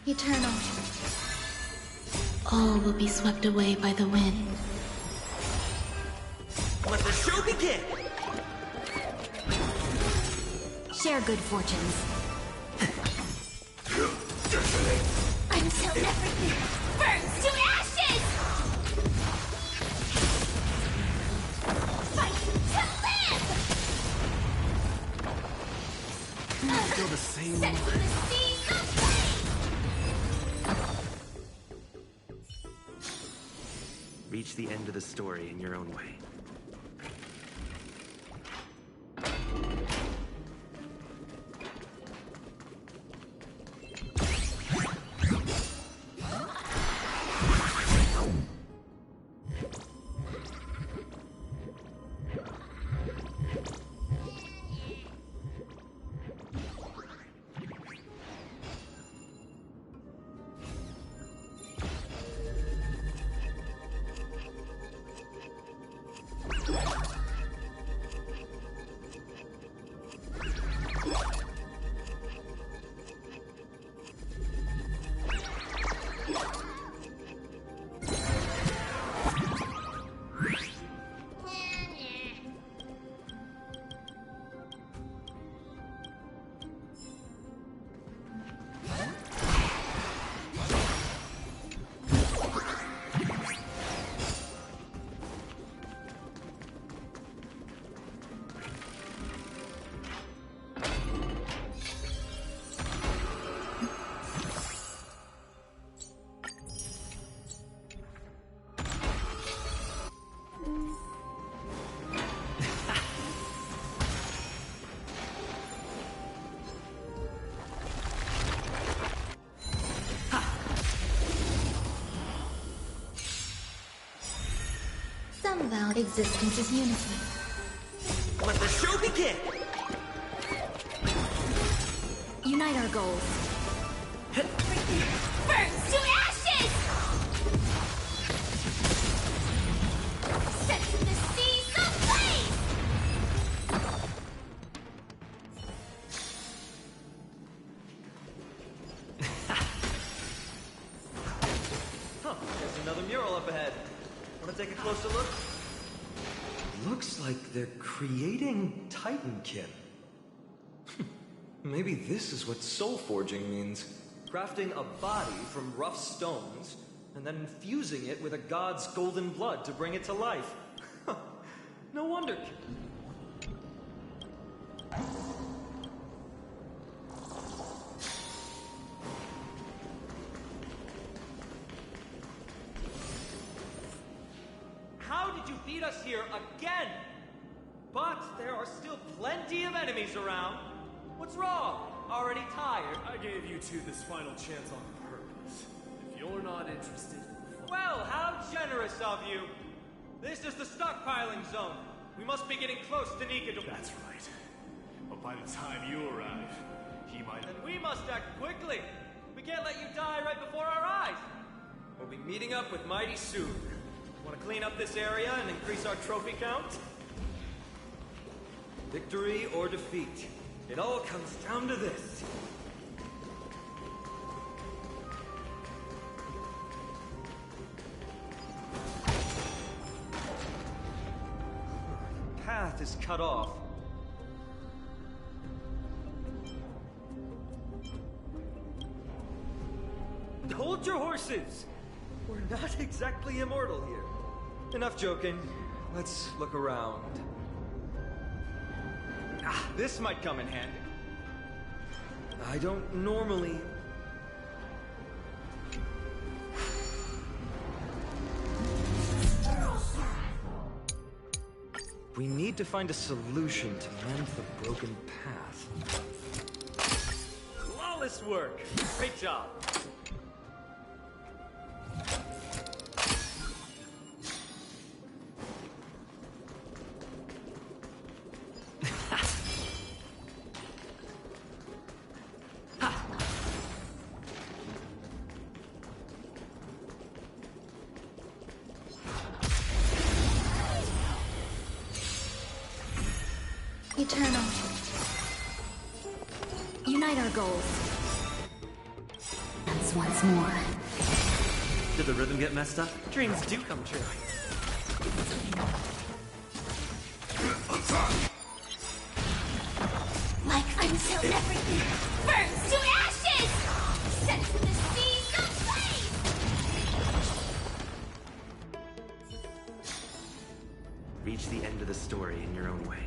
Eternal. All will be swept away by the wind. Let the show begin! Share good fortunes. Until everything burns to ashes! Fight to live! Feel the same Set to the seas of flame! Reach the end of the story in your own way. Some vowed existence is unity. Let the show begin! Unite our goals. Burns to ashes! Set to the seas of flame! Huh, there's another mural up ahead. Wanna take a closer look? Looks like they're creating Titankin. Maybe this is what soul forging means. Crafting a body from rough stones, and then infusing it with a god's golden blood to bring it to life. No wonder. How did you beat us here again? But there are still plenty of enemies around. What's wrong? Already tired? I gave you two this final chance on purpose. If you're not interested... Well, how generous of you! This is the stockpiling zone. We must be getting close to Nikador. That's right. But by the time you arrive, he might... And we must act quickly. We can't let you die right before our eyes. We'll be meeting up with Mighty soon. Want to clean up this area and increase our trophy count? Victory or defeat. It all comes down to this. Path is cut off. Hold your horses! We're not exactly immortal here. Enough joking. Let's look around. Ah, this might come in handy. I don't normally... We need to find a solution to mend the broken path. Flawless work! Great job! Eternal. Unite our goals. rise once more. Did the rhythm get messed up? Dreams do come true. Like until everything burns to ashes! Set to the seas of flame! Reach the end of the story in your own way.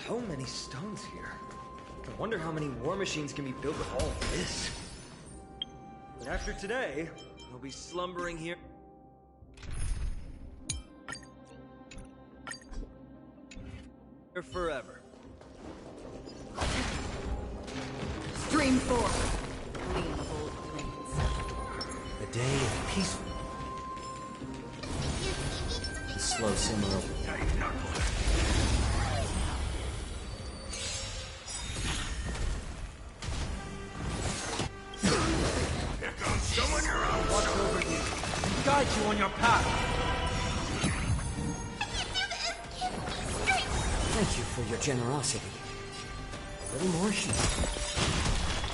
So many stones here. I wonder how many war machines can be built with all of this. But after today, we'll be slumbering here. Forever. Stream 4. Gleam of old blades. A day of peaceful. The slow simmer of Watch over you and guide you on your path. Thank you for your generosity. A little more sheep.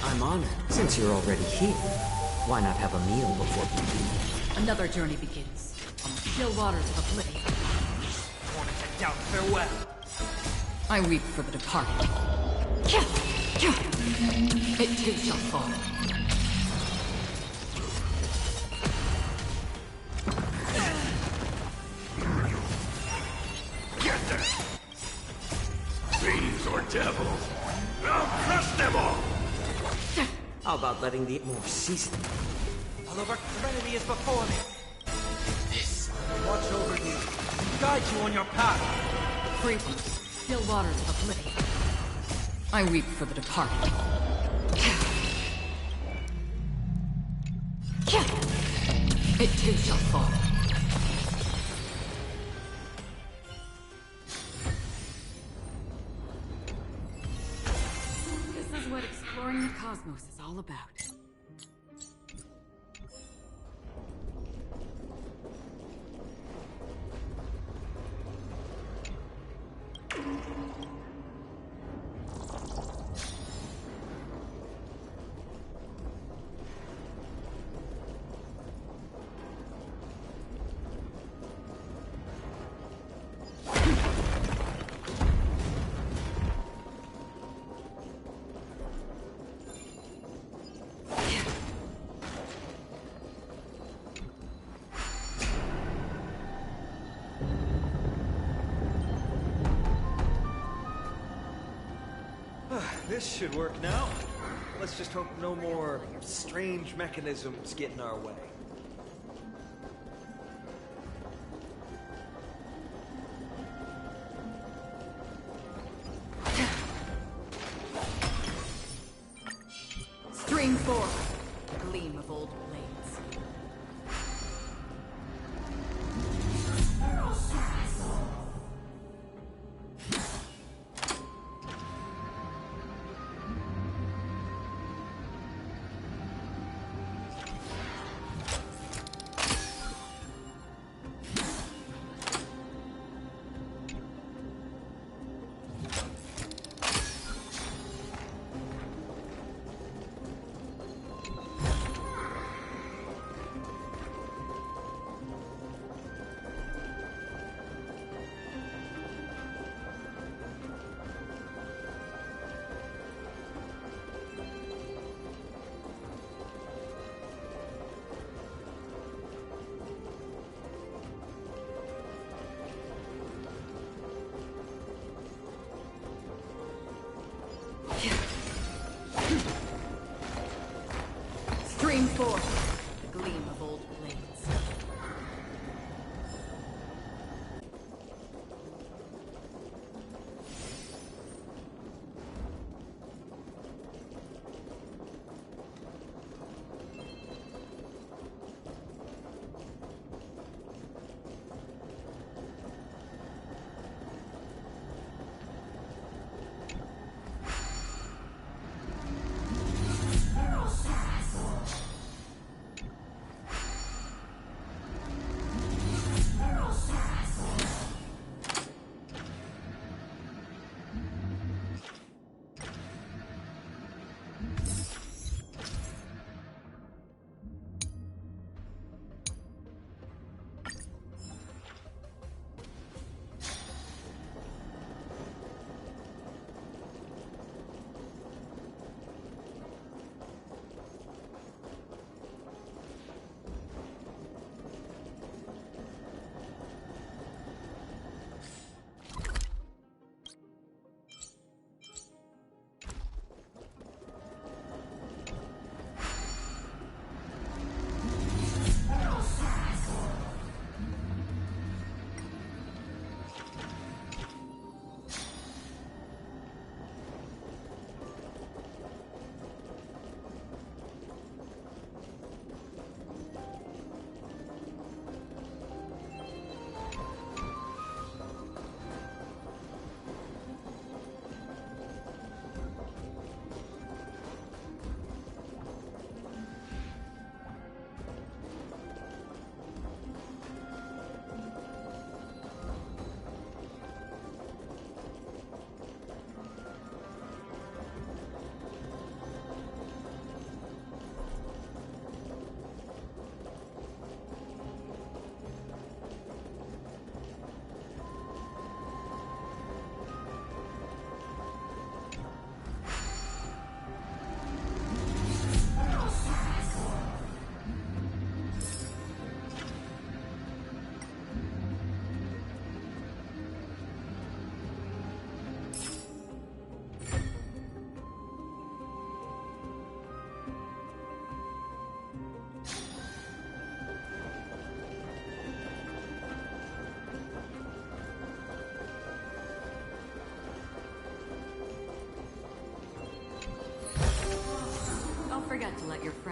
I'm honored. Since you're already here, why not have a meal before we leave? Another journey begins. On the still waters of oblivion. Want to head down farewell. I weep for the departed. It too shall fall. Fiends or devils, I'll crush them all! How about letting the more seasoned? All of our serenity is before me. Watch over you and guide you on your path. Free from the still waters of oblivion. I weep for the departed. It too shall fall. This is what exploring the cosmos is all about. This should work now. Let's just hope no more strange mechanisms get in our way. Stream 4. Gleam of old blades.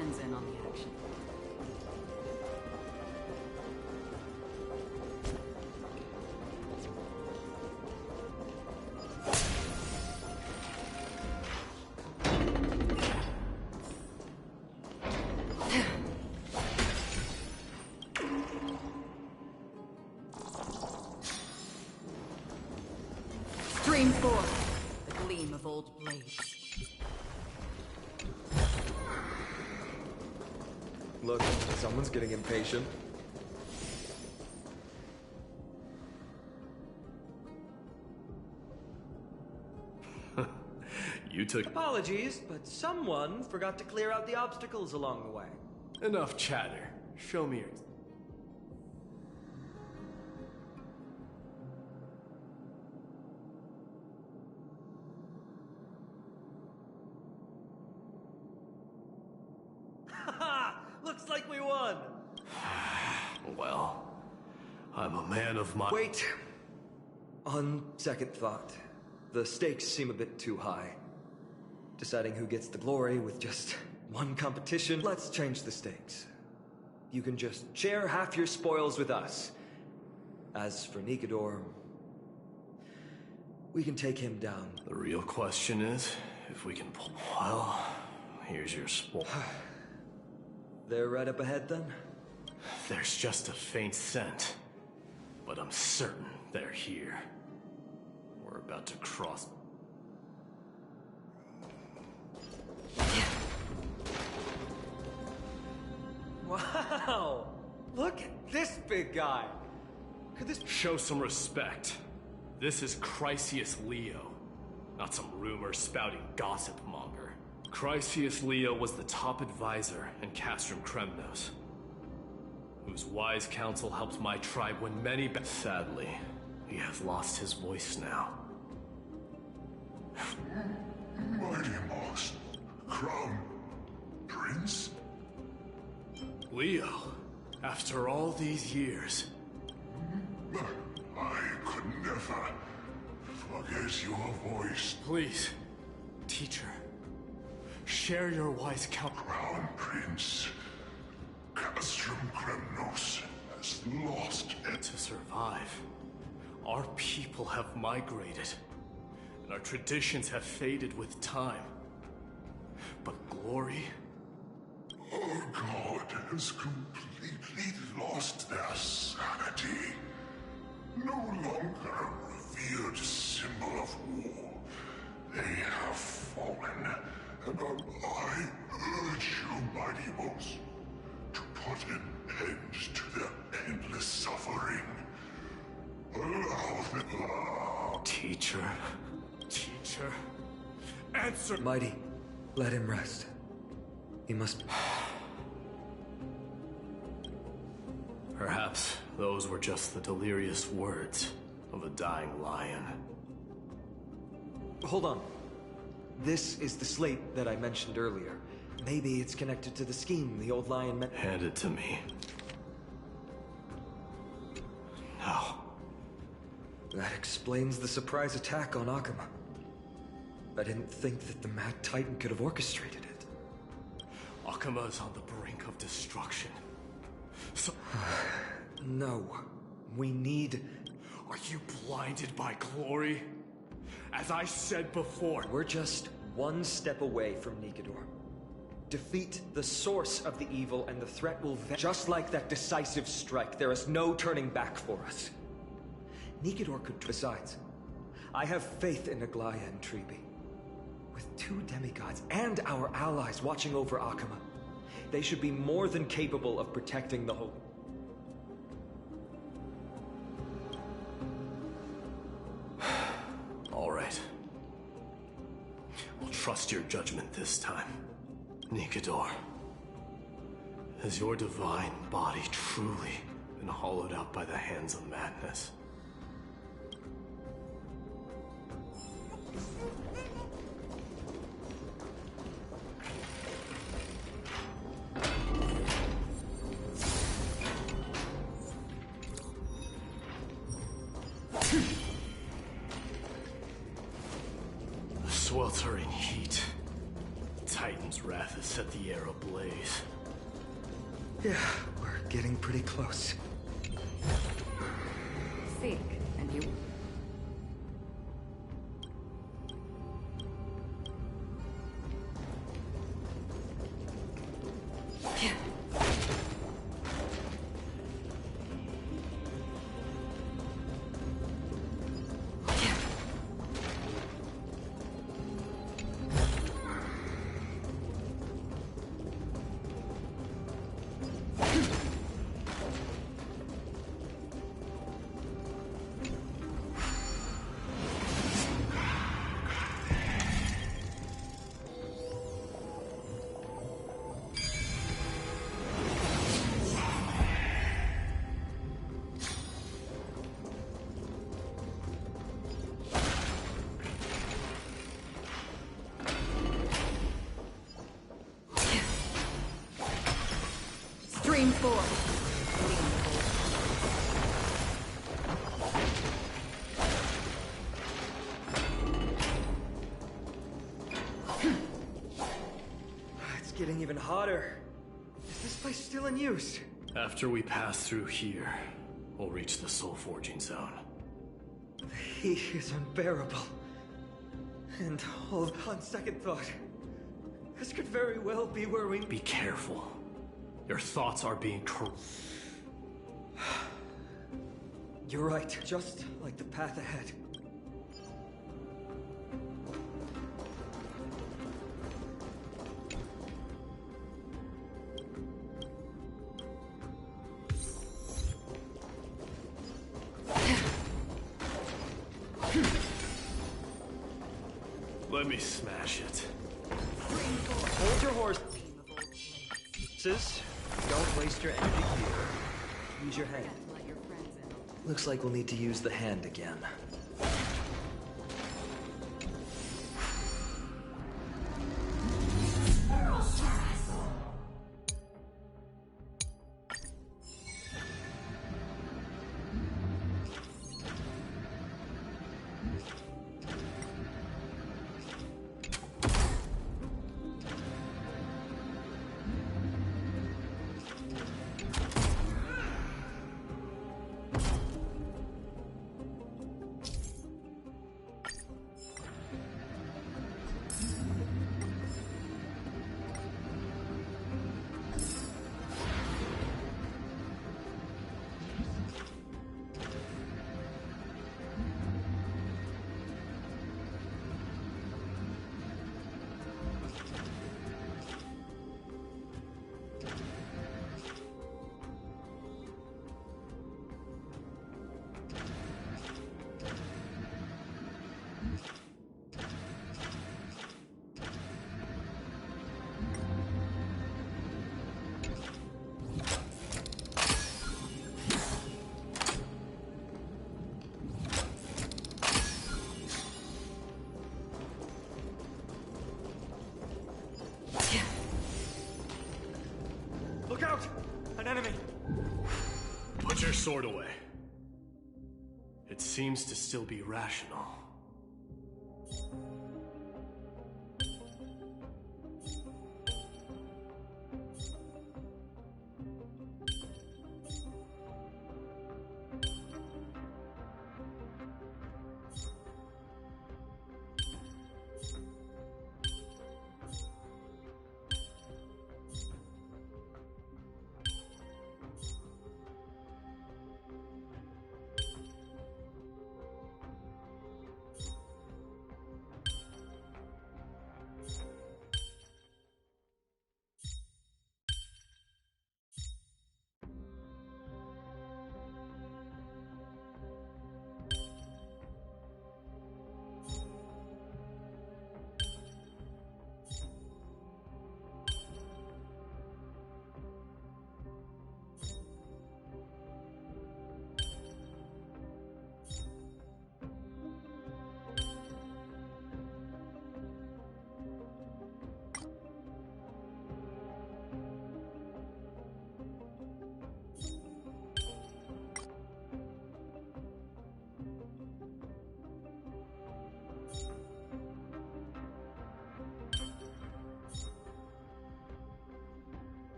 friends in on the action. Stream forth, the gleam of old blades. Look, someone's getting impatient. You took Apologies, but someone forgot to clear out the obstacles along the way. enough chatter. Show me your... Haha! Looks like we won! Well, I'm a man of my... Wait. On second thought, the stakes seem a bit too high. Deciding who gets the glory with just one competition, let's change the stakes. You can just share half your spoils with us. As for Nikador, we can take him down. The real question is, if we can pull... Well, here's your spoil. They're right up ahead then? There's just a faint scent, but I'm certain they're here. We're about to cross... Wow! Look at this big guy! Could this... Show some respect. This is Chrysius Leo, not some rumor-spouting gossip monger. Chrysius Leo was the top advisor in Castrum Kremnos, whose wise counsel helped my tribe win many Sadly, he has lost his voice now. Mighty Moss, Crown Prince? Leo, after all these years, I could never forget your voice. please, teacher, share your wise counsel. Crown Prince, Castrum Kremnos has lost it. To survive, our people have migrated, and our traditions have faded with time. But glory? Our god has completely lost their sanity. No longer a revered symbol of war. They have fallen, and I urge you, mighty ones, to put an end to their endless suffering. Allow them. Teacher? Teacher? Answer! Mighty, let him rest. He must... Perhaps those were just the delirious words of a dying lion. Hold on. This is the slate that I mentioned earlier. Maybe it's connected to the scheme the old lion meant... Hand it to me. No. That explains the surprise attack on Akama. I didn't think that the Mad Titan could have orchestrated it. Akama is on the brink of destruction. So... No. We need... Are you blinded by glory? As I said before... We're just one step away from Nikador. Defeat the source of the evil and the threat will just like that decisive strike, there is no turning back for us. Nikador could... Besides, I have faith in Aglaya and Tribi. With two demigods and our allies watching over Akama, they should be more than capable of protecting the whole... All right. I'll trust your judgment this time. Nikador, has your divine body truly been hollowed out by the hands of madness? The sweltering heat, Titan Castrom's wrath has set the air ablaze. Yeah, we're getting pretty close. Think, and you... Stream 4. It's getting even hotter. Is this place still in use? After we pass through here, we'll reach the soul forging zone. The heat is unbearable. And on second thought, this could very well be where we... Be careful. Your thoughts are being You're right, just like the path ahead. Let me smash it. Hold your horses. Don't waste your energy here. Use your hand. Let your friends in. Looks like we'll need to use the hand again. Look out! An enemy! Put your sword away. It seems to still be rational.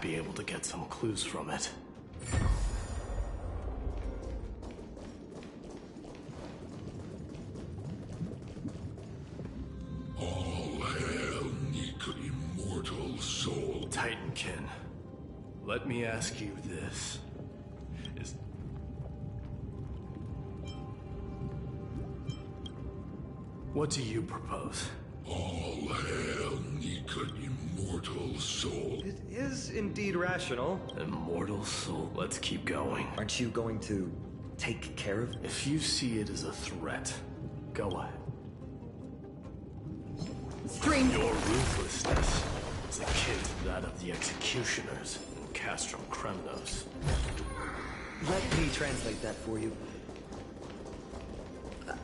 be able to get some clues from it. All hail, Nika immortal soul. Titankin, let me ask you this. What do you propose? All hail, Nika immortal soul. It is indeed rational. Immortal soul, let's keep going. Aren't you going to take care of it? If you see it as a threat, go ahead. Stream. Your ruthlessness is akin to that of the executioners in Castrum Kremnos. Let me translate that for you.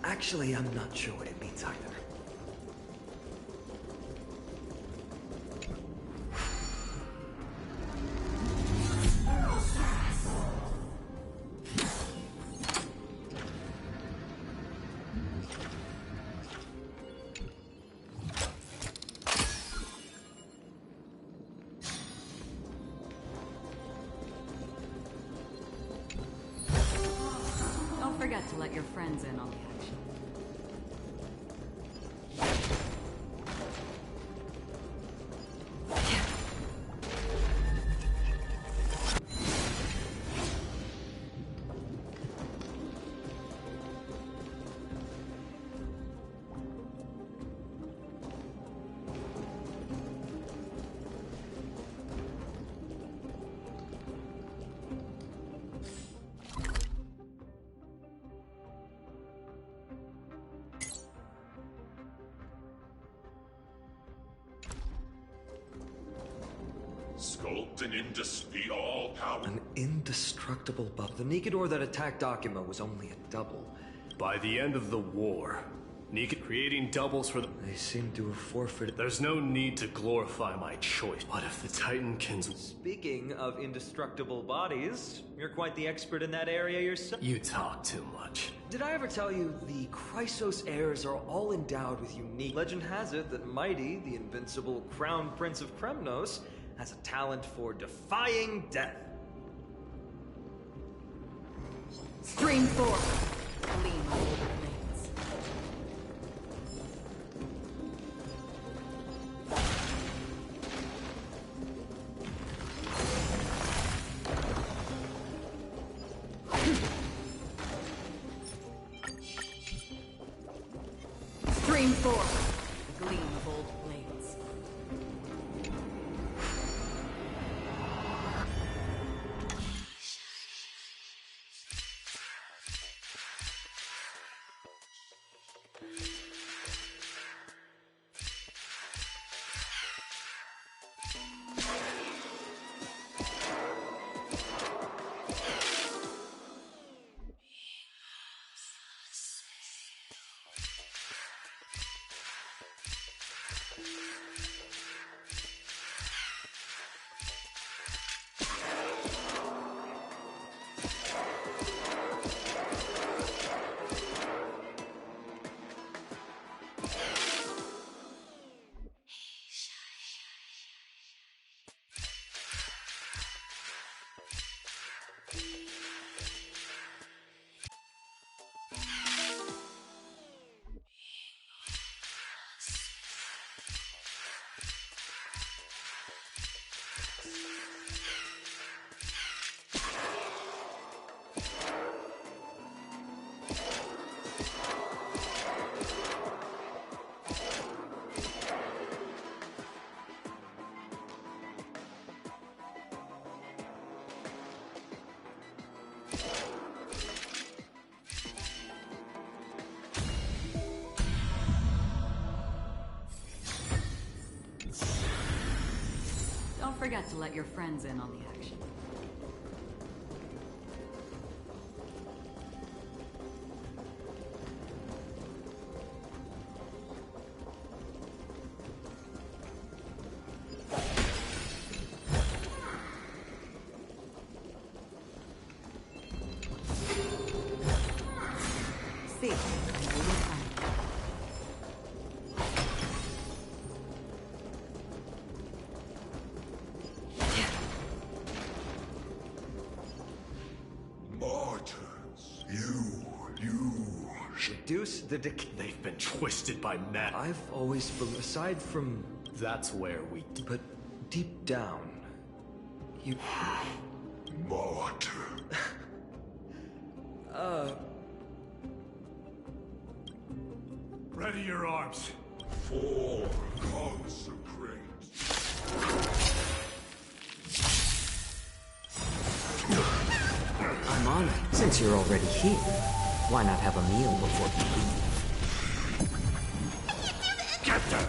Actually, I'm not sure what it means either. Don't forget to let your friends in on the action. Sculpt an the all-power. An indestructible buff. The Nikador that attacked Akima was only a double. By the end of the war, Nika creating doubles for the... They seem to have forfeited. There's no need to glorify my choice. What if the Titankins... Speaking of indestructible bodies, you're quite the expert in that area yourself. You talk too much. Did I ever tell you the Chrysos heirs are all endowed with unique... Legend has it that Mighty, the invincible crown prince of Kremnos, has a talent for defying death. Stream 4. Clean all the things. Stream 4. The gleam of old blades. Don't forget to let your friends in on the action. See, Martyrs. You should... Reduce the decay. They've been twisted by men. I've always believed, aside from... That's where we... But deep down, you... Martyr. Ready your arms. For consecrate. I'm honored. Since you're already here, why not have a meal before you leave? Get them!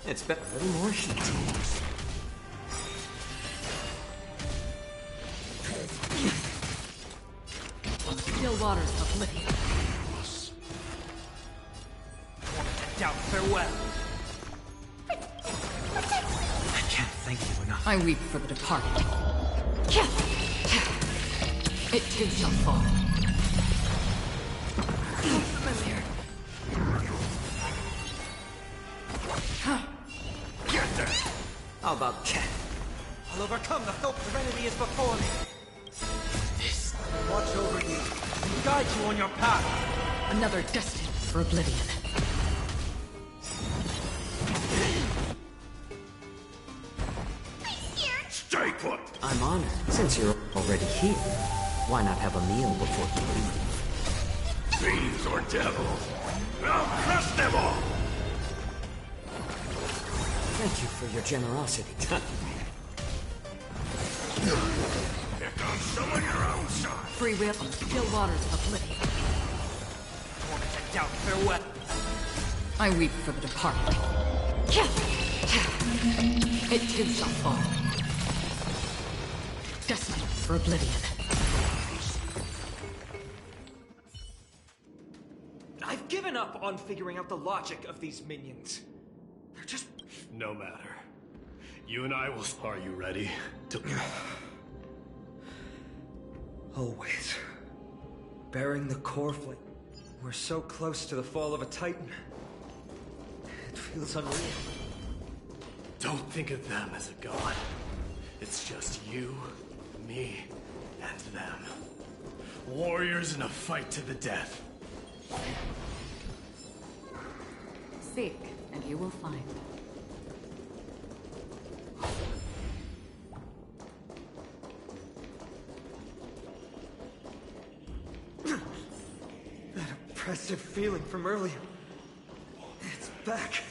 It's a little more heat. Still waters of Oblivion. Down, farewell. I can't thank you enough. I weep for the departed. It too shall fall. So familiar. Get there! How about cat? I'll overcome the thought serenity is before me. Watch over you and guide you on your path. Another destined for oblivion. Stay put! I'm honored. Since you're already here, why not have a meal before you leave? Fiends or devils! I'll crush them all! Thank you for your generosity. Here comes someone your own side! Free will. Still waters of Oblivion. Down, farewell. I weep for the departed. It too shall fall. Destined for oblivion. I've given up on figuring out the logic of these minions. They're just... No matter. You and I will... Are you ready to... Always. Bearing the core flame. We're so close to the fall of a Titan. It feels unreal. Don't think of them as a god. It's just you, me, and them. Warriors in a fight to the death. Seek, and you will find. That oppressive feeling from earlier. It's back.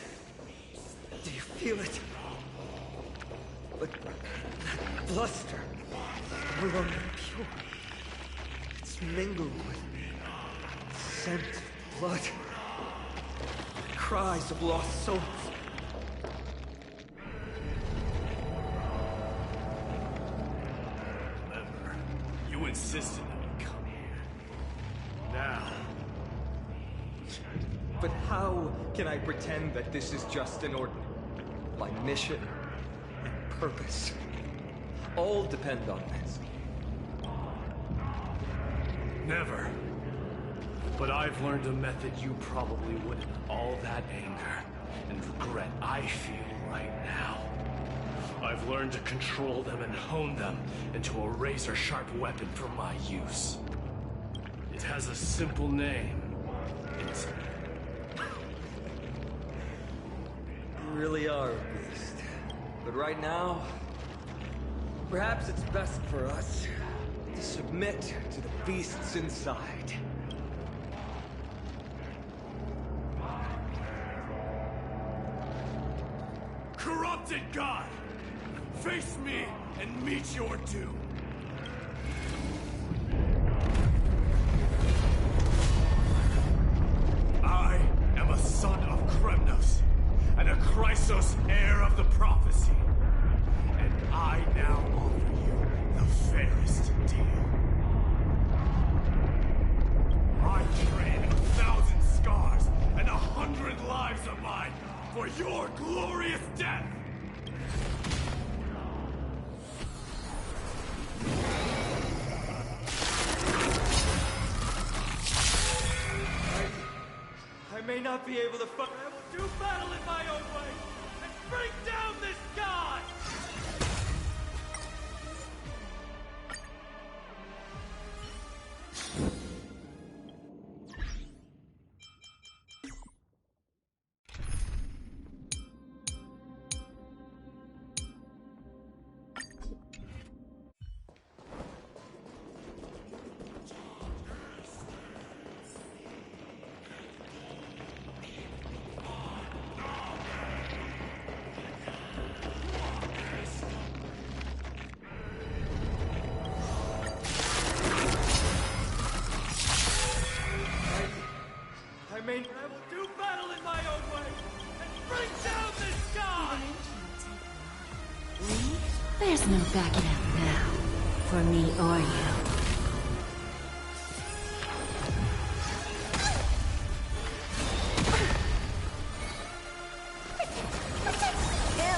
Do you feel it? But that bluster, no longer pure. It's mingled with scent, blood, cries of lost souls. Remember, you insisted that we come here. Now, But how can I pretend that this is just an ordinary? My mission and purpose all depend on this. never. But I've learned a method you probably wouldn't. All that anger and regret I feel right now. I've learned to control them and hone them into a razor-sharp weapon for my use. It has a simple name. It's... You really are a beast. But right now, perhaps it's best for us to submit to the beasts inside. Corrupted God! Face me and meet your doom! I am a son of Kremnos, and a Chrysos heir of the prophecy. And I now offer you the fairest deal. I trade 1,000 scars and 100 lives of mine for your glorious death! I may not be able to fight. I will do battle in my own way and bring down this god! backing out now. For me or you.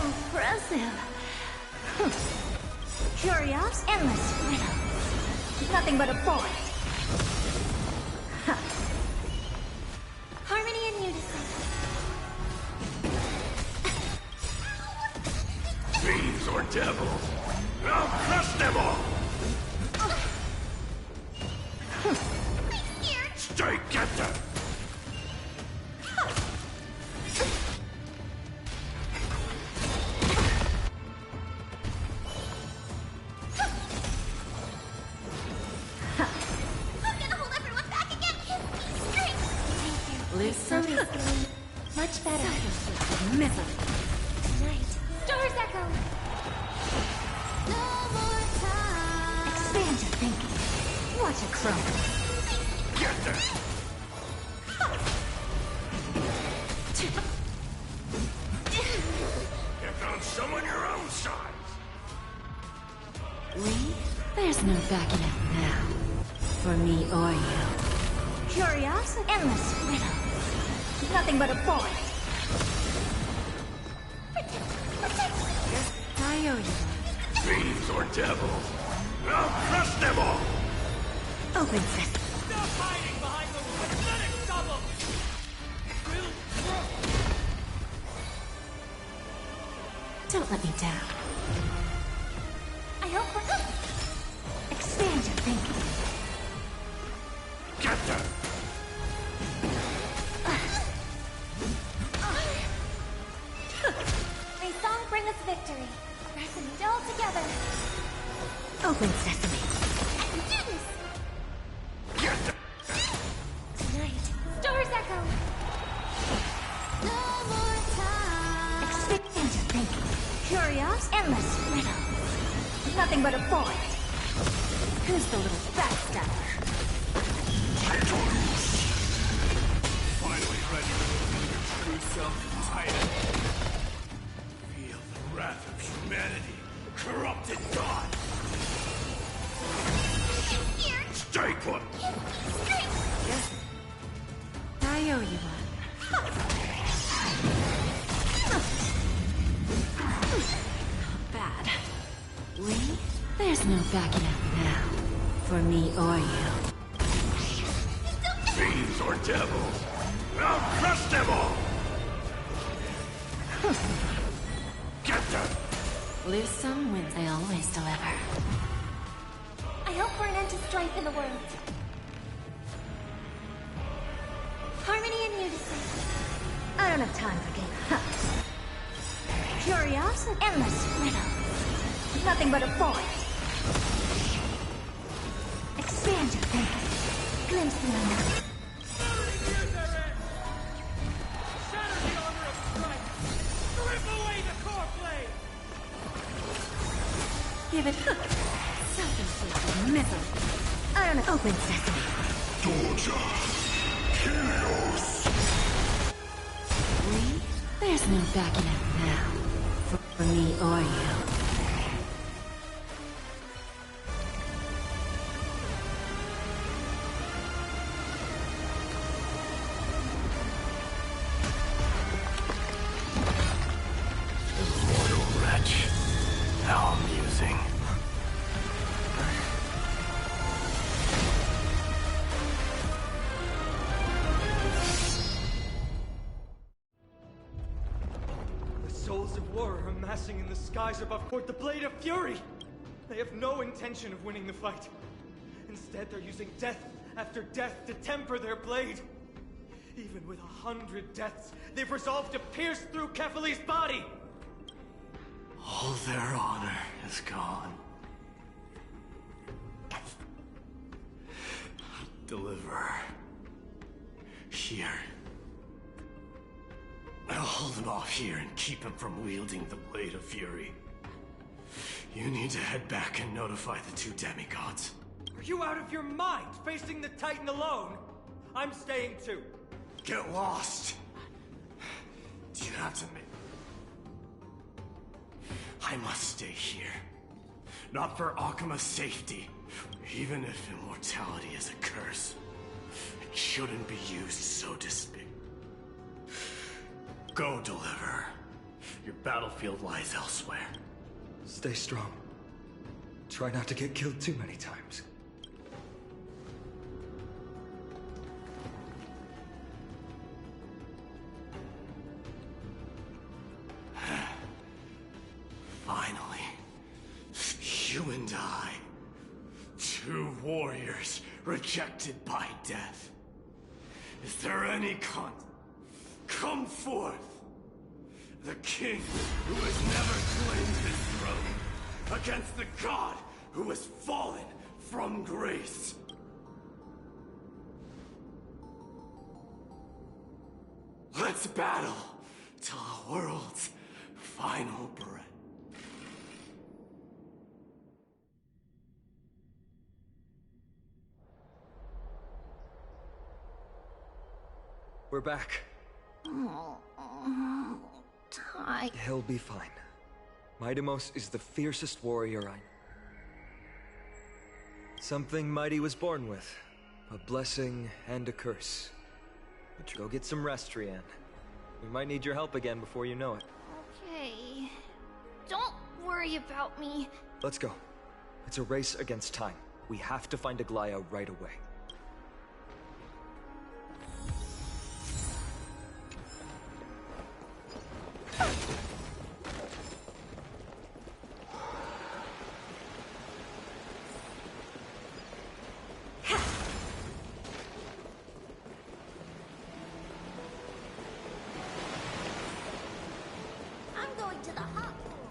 Impressive. Curious, endless riddle. Nothing but a boy. Harmony and unison. Fiends or devils, I'll crush them all! Stay captive! Listen. Much better. Misery. Tonight. Stars echo. No more time. Expand your thinking. Watch it crumble. Get them! You found someone your own size! Lee, there's no backing out now. For me or you. Curious, endless riddle. Nothing but a boy. I owe you Fiends or devils, I'll crush them all! one. Open sesame. Stop hiding behind those pathetic doubles! We'll Don't let me down. I hope we're... Expand your thinking. Get them! May song bring us victory. Resonate all together. Open sesame. We do this. Get them! Tonight. Stars echo. No more time. Expand your thinking. Curious, endless riddle. Nothing but a boy. Who's the little backstabber? Finally ready to reveal your true self, Titan. Feel the wrath of humanity, corrupted God. Here. Stay put! I owe you one. Bad. Lee, there's no backing out now. For me or you. Fiends or devils, I'll crush them all! Get them! Lose some, wins. I always deliver. I hope for an end to strife in the world. Harmony and unison. I don't have time for games. Curious, endless riddle. Nothing but a boy. Expand your thinking. Glimpse the unknown. shatter the armor of strife! Rip away the core blade! Give it self-inflicted misery. I don't know. Open sesame. Torture! Chaos! Lee, there's no backing out now. For me or you. Mortal wretch. How amusing. The souls of war are amassing in the skies above toward the Blade of Fury! They have no intention of winning the fight. Instead, they're using death after death to temper their blade. Even with 100 deaths, they've resolved to pierce through Kefali's body! All their honor is gone. Deliver. Here. I'll hold him off here and keep him from wielding the Blade of Fury. You need to head back and notify the two demigods. Are you out of your mind, facing the Titan alone? I'm staying too. Get lost! Do you have to make... I must stay here. not for Akima's safety. Even if immortality is a curse, it shouldn't be used so despicably. Go, Deliverer. Your battlefield lies elsewhere. Stay strong. Try not to get killed too many times. Finally, you and I, two warriors rejected by death. Is there any come forth? The king who has never claimed his throne against the god who has fallen from grace. Let's battle till the world's final breath. We're back. He'll be fine. Mightimos is the fiercest warrior I know. Something Mighty was born with. A blessing and a curse. But go get some rest, Rianne. We might need your help again before you know it. Okay. Don't worry about me. Let's go. It's a race against time. We have to find Aglaya right away. I'm going to the hot pool.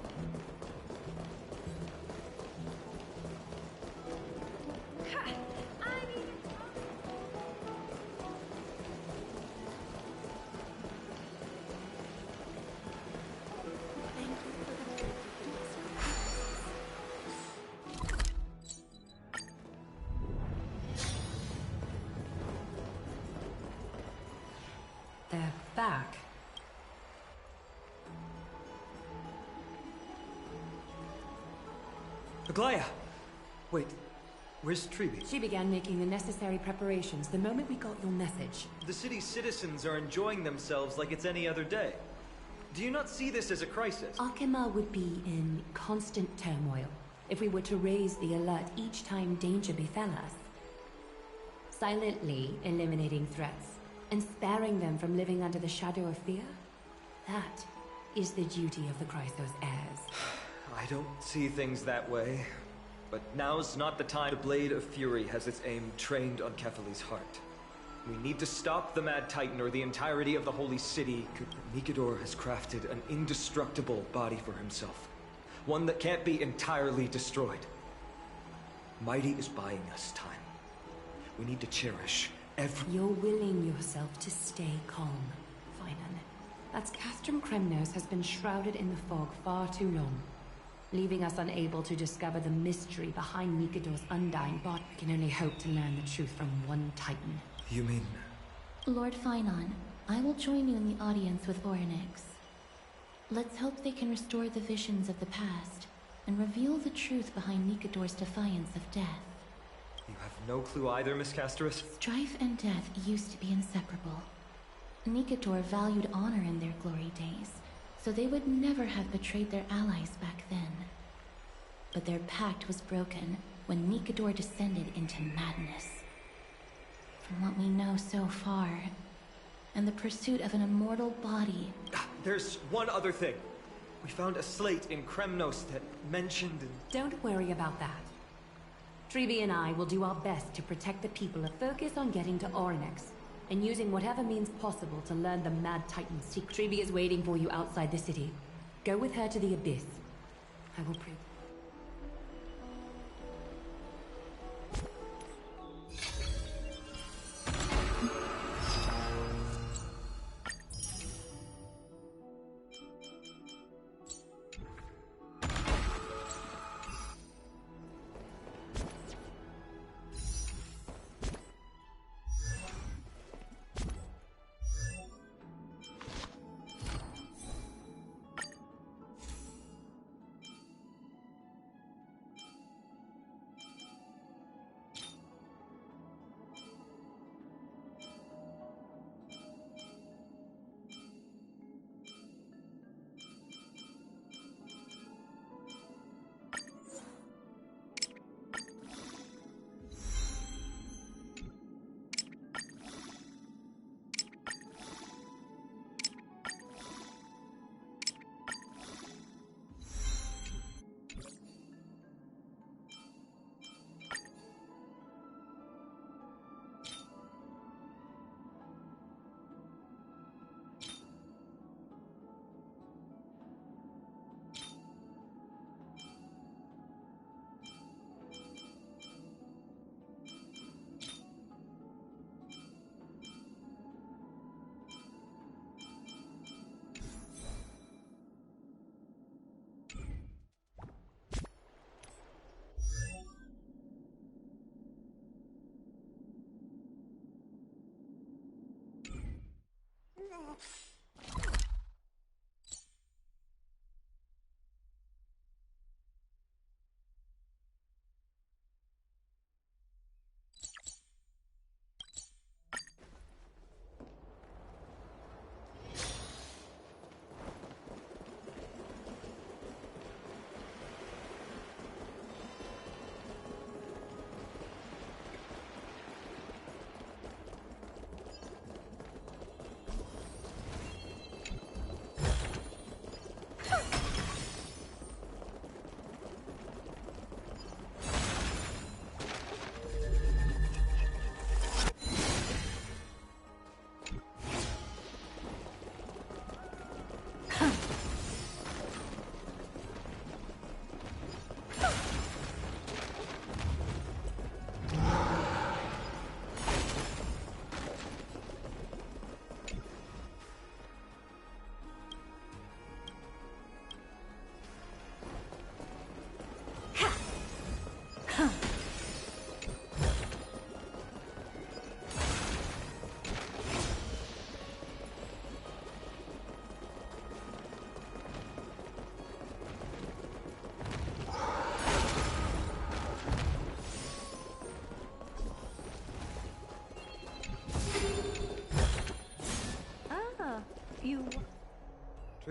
They're back. Aglaya! Wait, where's Tribi? She began making the necessary preparations the moment we got your message. The city's citizens are enjoying themselves like it's any other day. Do you not see this as a crisis? Akima would be in constant turmoil if we were to raise the alert each time danger befell us. Silently eliminating threats and sparing them from living under the shadow of fear? That is the duty of the Chrysos heirs. I don't see things that way. But now's not the time. The Blade of Fury has its aim trained on Kefali's heart. We need to stop the Mad Titan or the entirety of the Holy City. Nikador has crafted an indestructible body for himself. One that can't be entirely destroyed. Mighty is buying us time. We need to cherish every... You're willing yourself to stay calm, Finan. That's Castrum Kremnos has been shrouded in the fog far too long, leaving us unable to discover the mystery behind Nikador's undying body. We can only hope to learn the truth from one Titan. You mean... Lord Finon, I will join you in the audience with Orynyx. Let's hope they can restore the visions of the past and reveal the truth behind Nikador's defiance of death. You have no clue either, Miss Casterus? Strife and death used to be inseparable. Nikador valued honor in their glory days, so they would never have betrayed their allies back then. But their pact was broken when Nikador descended into madness. From what we know so far, and the pursuit of an immortal body... There's one other thing. We found a slate in Kremnos that mentioned... Don't worry about that. Tribi and I will do our best to protect the people and focus on getting to Orynyx, and using whatever means possible to learn the Mad Titan's secret. Tribi is waiting for you outside the city. Go with her to the Abyss. I will prove...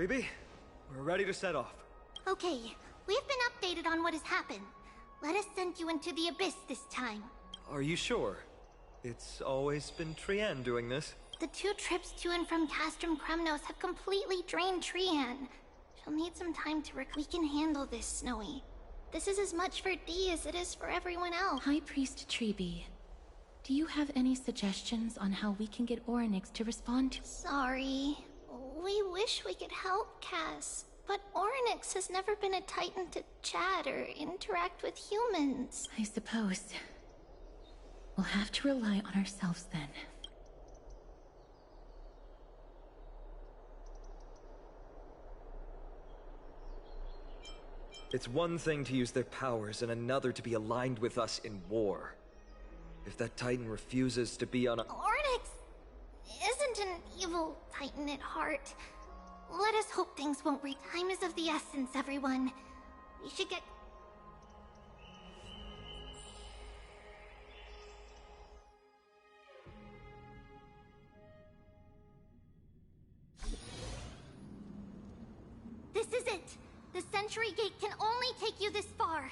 Treeby, we're ready to set off. Okay, we've been updated on what has happened. Let us send you into the abyss this time. Are you sure? It's always been Trian doing this. The 2 trips to and from Castrum Kremnos have completely drained Trian. She'll need some time to We can handle this, Snowy. This is as much for Dee as it is for everyone else. High Priest Treeby, do you have any suggestions on how we can get Orynyx to respond to— Sorry. We wish we could help, Cass. But Orynyx has never been a Titan to chat or interact with humans. I suppose. We'll have to rely on ourselves then. It's one thing to use their powers and another to be aligned with us in war. If that Titan refuses to be on a— Orynyx isn't an evil Titan at heart. Let us hope things won't reach. Time is of the essence, everyone. We should get... This is it! The Century Gate can only take you this far.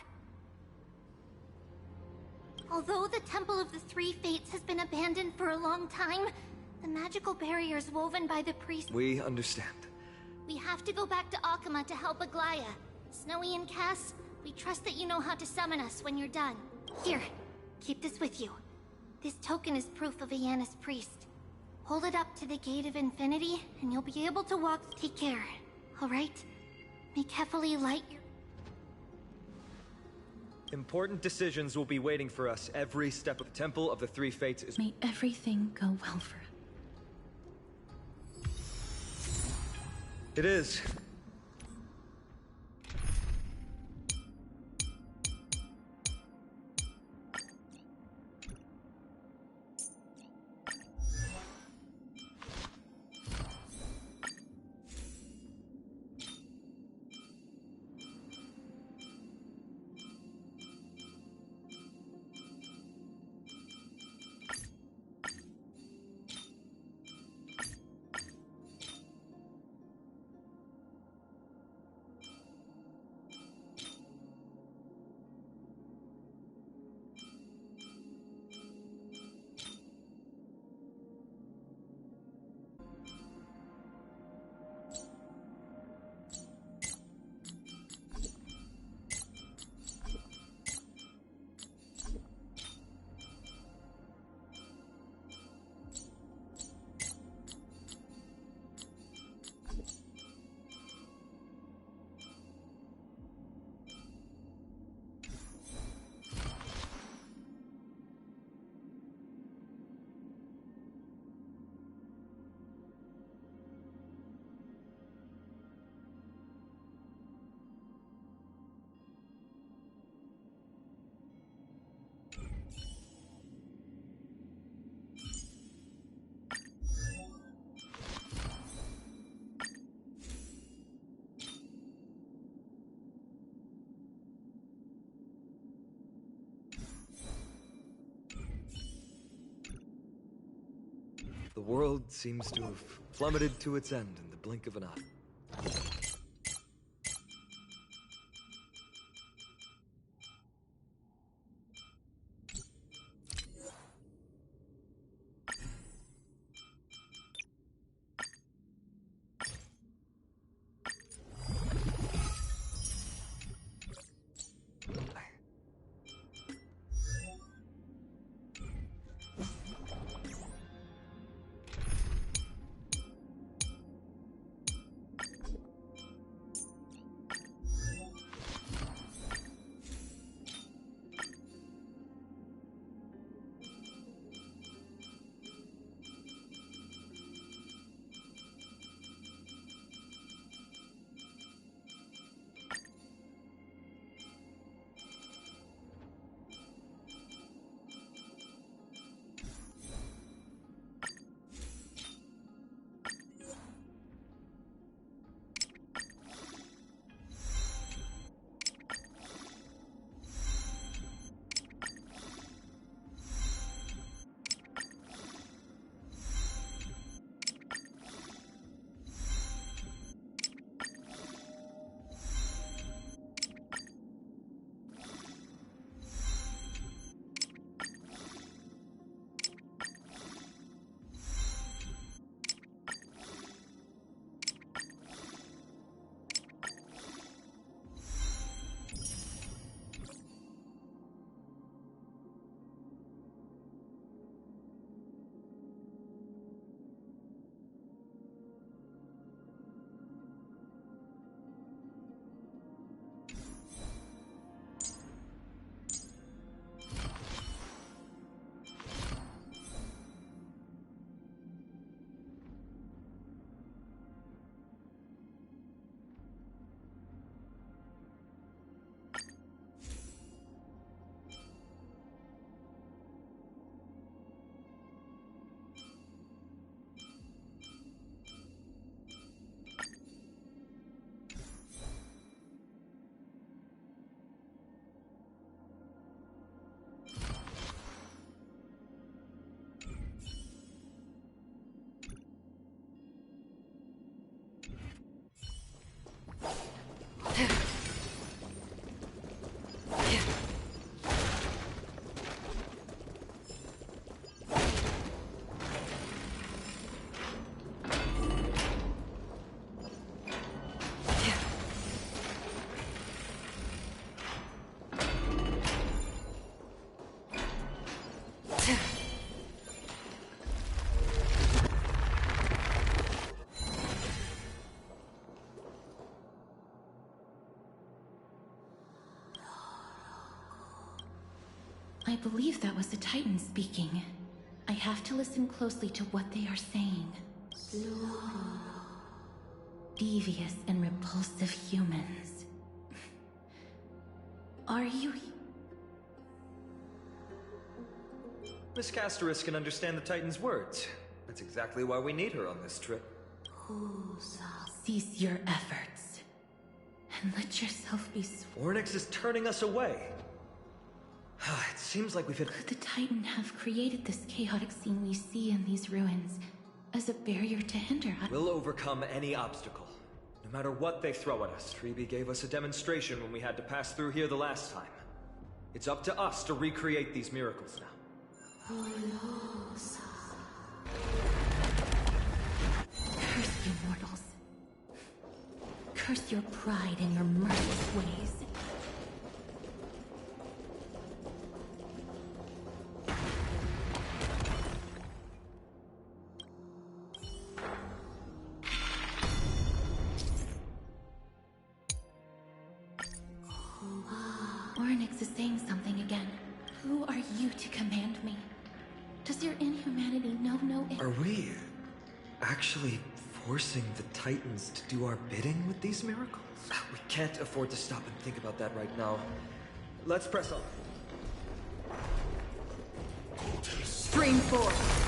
Although the Temple of the Three Fates has been abandoned for a long time, the magical barriers woven by the priest— We understand. We have to go back to Akama to help Aglaya. Snowy and Cass, we trust that you know how to summon us when you're done. Here, keep this with you. This token is proof of Ayanna's priest. Hold it up to the Gate of Infinity, and you'll be able to walk. Take care, alright? May carefully light your... Important decisions will be waiting for us every step of the Temple of the Three Fates is— May everything go well for us. It is. The world seems to have plummeted to its end in the blink of an eye. I believe that was the Titan speaking. I have to listen closely to what they are saying. Devious and repulsive humans. Are you... Miss Casteris can understand the Titan's words. That's exactly why we need her on this trip. Cease your efforts. And let yourself be Ornyx is turning us away. It seems like we've hit... Could the Titan have created this chaotic scene we see in these ruins as a barrier to hinder us? We'll overcome any obstacle. No matter what they throw at us. Tribi gave us a demonstration when we had to pass through here the last time. It's up to us to recreate these miracles now. Curse you mortals. Curse your pride and your merciless ways. Ornyx is saying something again. Who are you to command me? Does your inhumanity know no end? Are we actually forcing the Titans to do our bidding with these miracles? We can't afford to stop and think about that right now. Let's press on. Stream forth!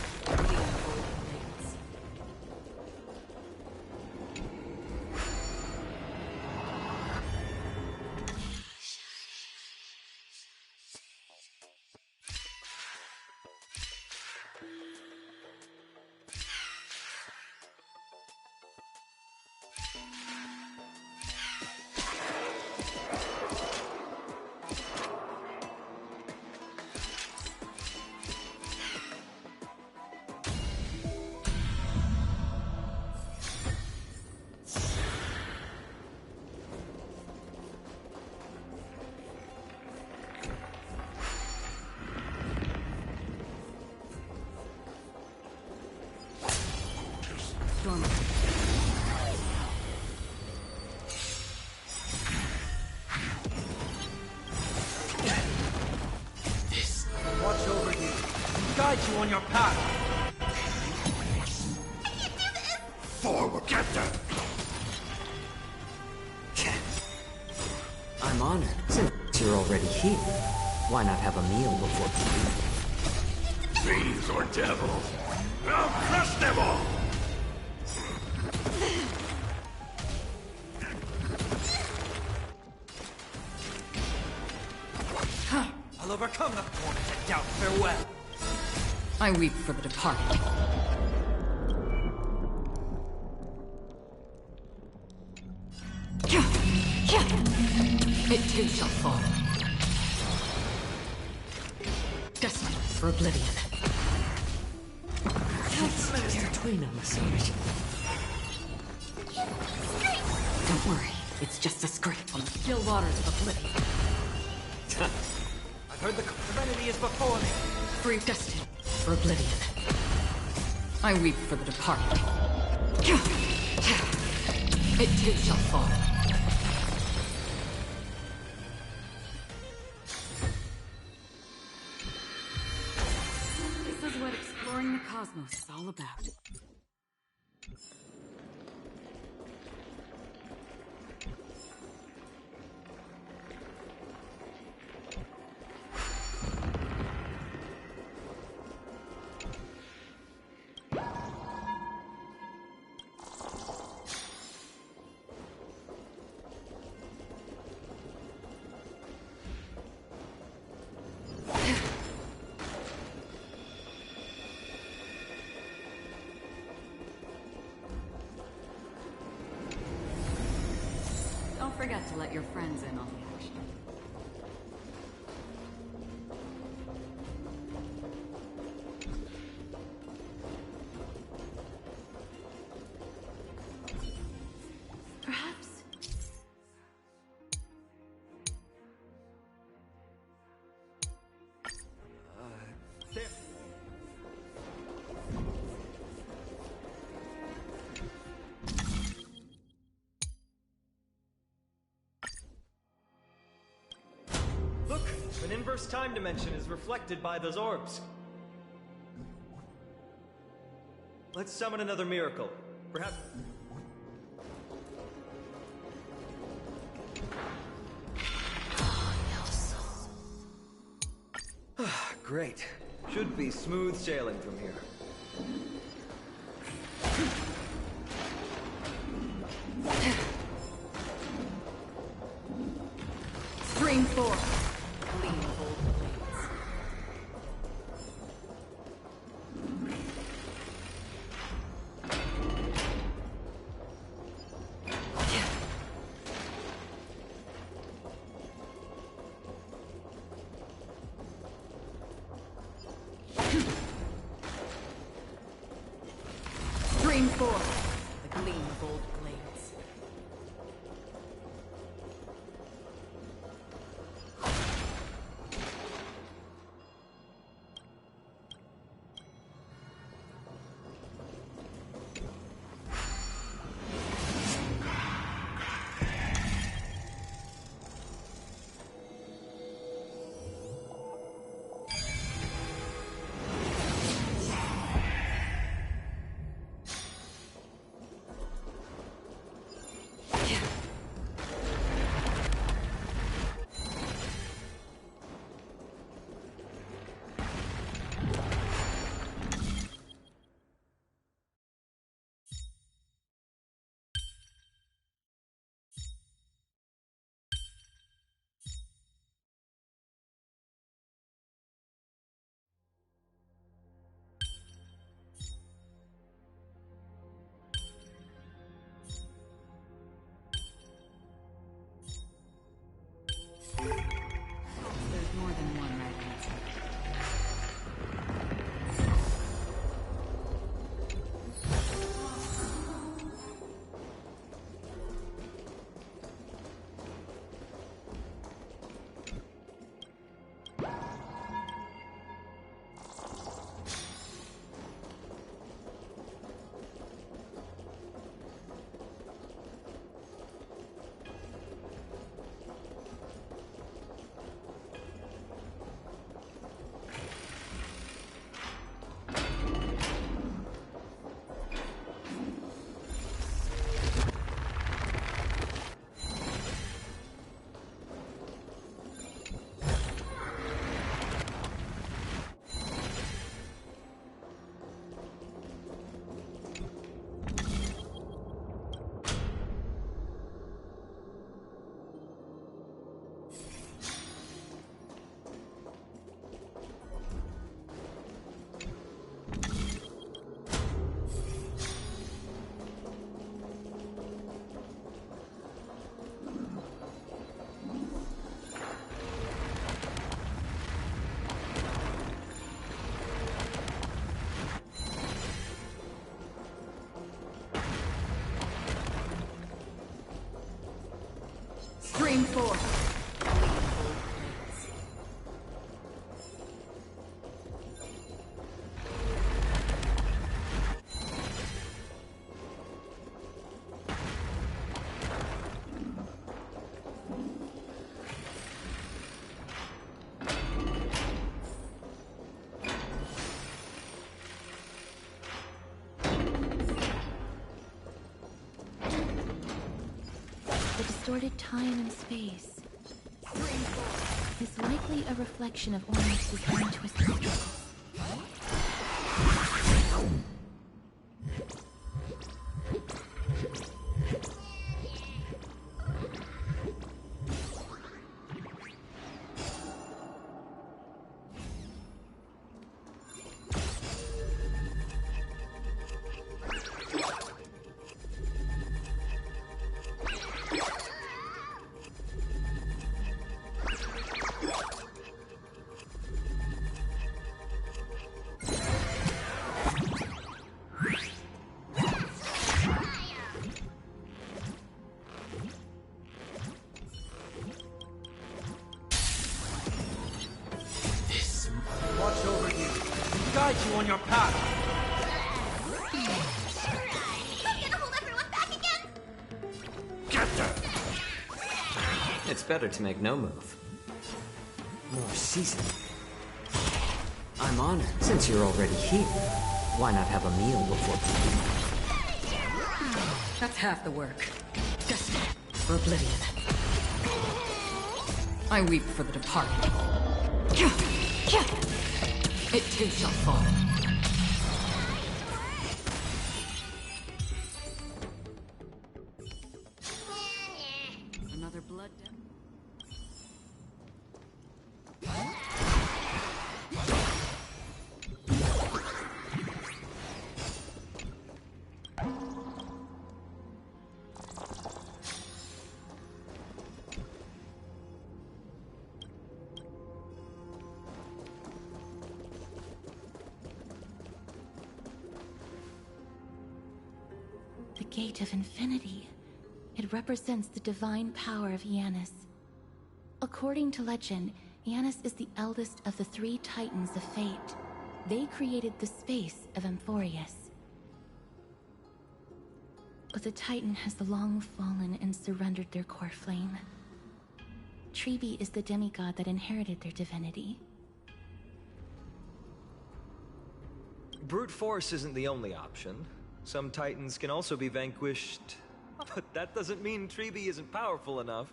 dormant. This watch over you, guide you on your path. Forward, get them! I'm honored. Since you're already here, why not have a meal before you leave? Thieves or devils? I'll crush them all! I'll overcome the forms that doubt farewell. I weep for the departed. It too shall fall. Destined for oblivion. Between us. Don't worry, it's just a scrape on the still waters of oblivion. I've heard the serenity is before me. Free destined for oblivion. I weep for the departed. It too shall fall. This is what exploring the cosmos is all about. Don't forget to let your friends in on the action. Perhaps. There. Look, an inverse time dimension is reflected by those orbs. Let's summon another miracle. Perhaps... Great. Should be smooth sailing from here. Stream 4. Gleam of old blades. Stream 4. The gleam of old blades. distorted time and space. Is likely a reflection of Ornix's own twisted struggles. Watch over you. Guide you on your path. I'm gonna hold everyone back again! Get them! It's better to make no move. More seasoning. I'm honored. Since you're already here, why not have a meal before we leave? That's half the work. Destiny for oblivion. I weep for the departed. It too shall fall. Another blood debt. The Gate of Infinity. It represents the divine power of Yanis. According to legend, Yanis is the eldest of the three Titans of Fate. They created the space of Amphorius. But the Titan has long fallen and surrendered their core flame. Tribi is the demigod that inherited their divinity. Brute force isn't the only option. Some Titans can also be vanquished. But that doesn't mean Tribi isn't powerful enough.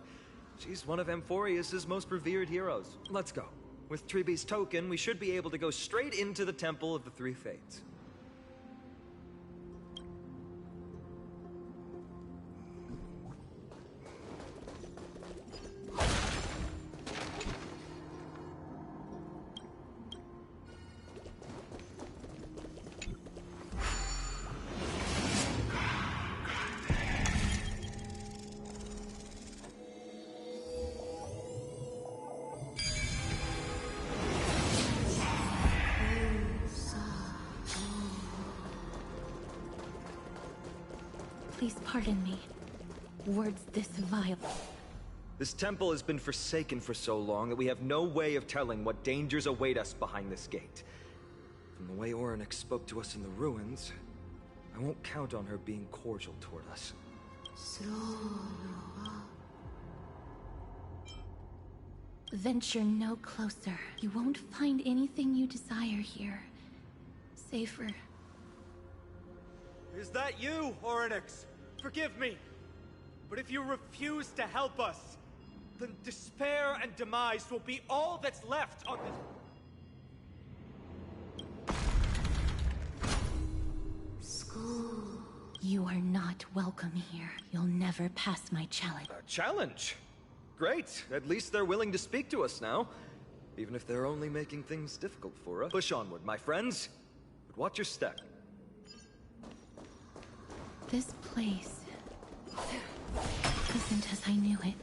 She's one of Amphorius' most revered heroes. Let's go. With Tribi's token, we should be able to go straight into the Temple of the Three Fates. Please pardon me. Words this vile. This temple has been forsaken for so long that we have no way of telling what dangers await us behind this gate. From the way Orynyx spoke to us in the ruins, I won't count on her being cordial toward us. Venture no closer. You won't find anything you desire here. Safer. Is that you, Orynyx? Forgive me. But if you refuse to help us, then despair and demise will be all that's left on this... You are not welcome here. You'll never pass my challenge. A challenge? Great. At least they're willing to speak to us now. Even if they're only making things difficult for us. Push onward, my friends. But watch your step. This place isn't as I knew it.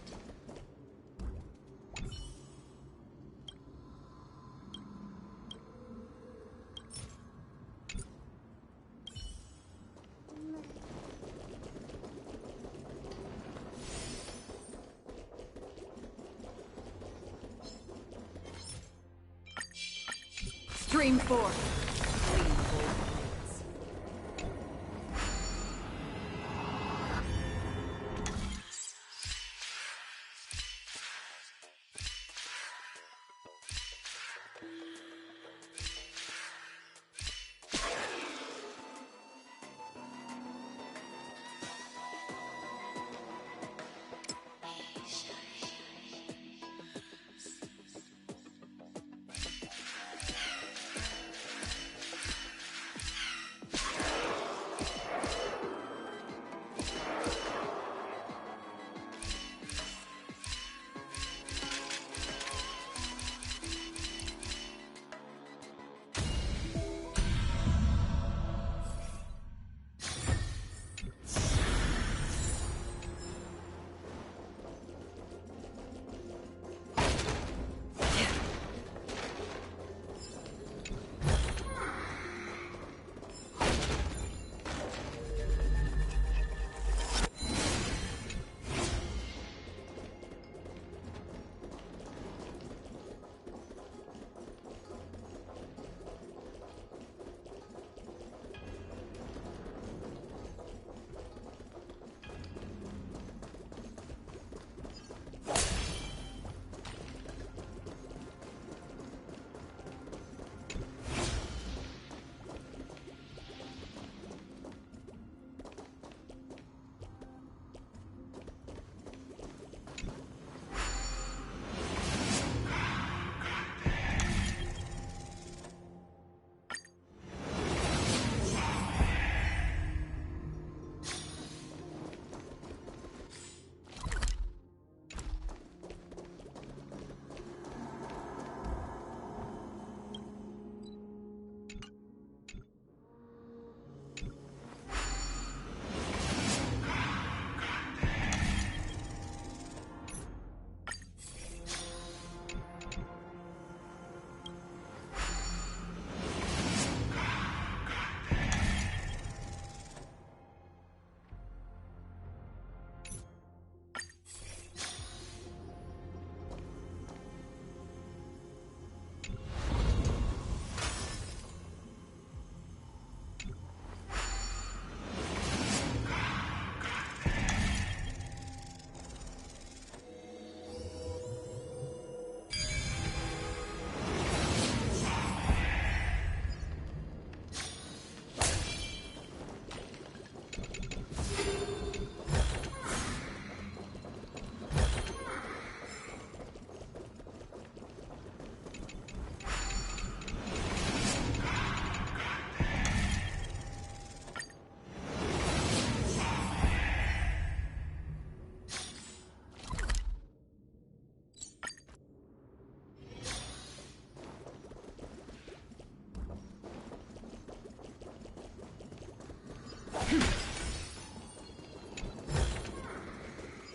Stream 4.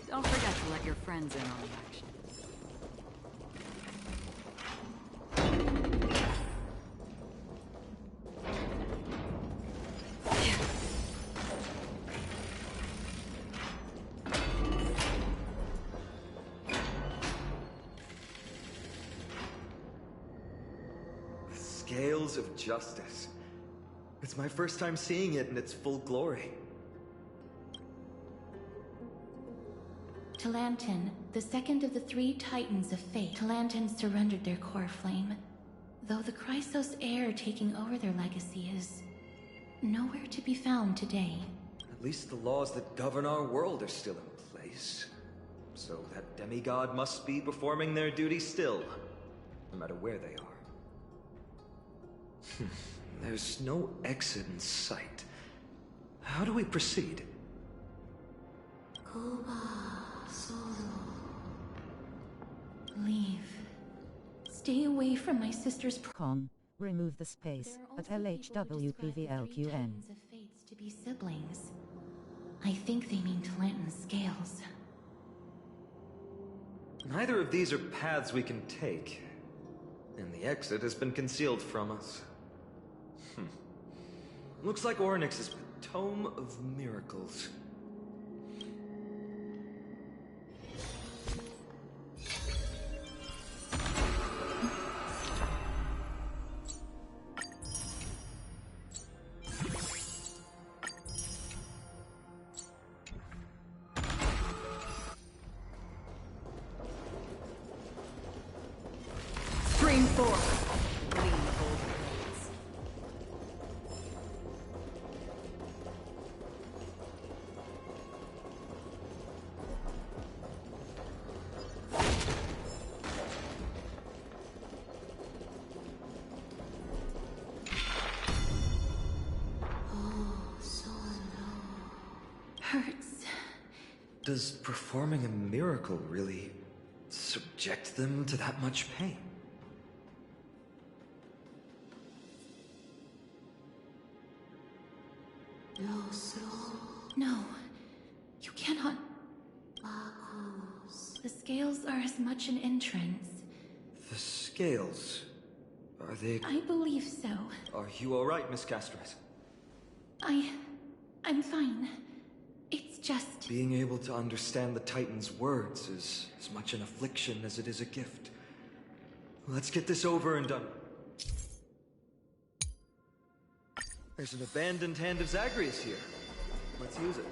Don't forget to let your friends in on the action. Scales of justice. It's my first time seeing it in its full glory. Talantin, the second of the three Titans of Fate. Talantin surrendered their core flame, though the Chrysos heir taking over their legacy is nowhere to be found today. At least the laws that govern our world are still in place. So that demigod must be performing their duty still, no matter where they are. There's no exit in sight. How do we proceed? Leave. Stay away from my sister's Remove the space at LHWPVLQN. Titans of Fates to be siblings. I think they mean Talantin's scales. Neither of these are paths we can take, and the exit has been concealed from us. Looks like Orynyx's Tome of Miracles. Stream forth! Gleam of old blades. Hurts. Does performing a miracle really subject them to that much pain? No. You cannot. The scales are as much an entrance. The scales... are they... I believe so. Are you alright, Miss Castres? I'm fine. It's just... Being able to understand the Titan's words is as much an affliction as it is a gift. Let's get this over and done. There's an abandoned hand of Zagreus here. Let's use it.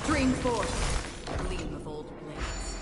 Stream forth! Gleam of old blades.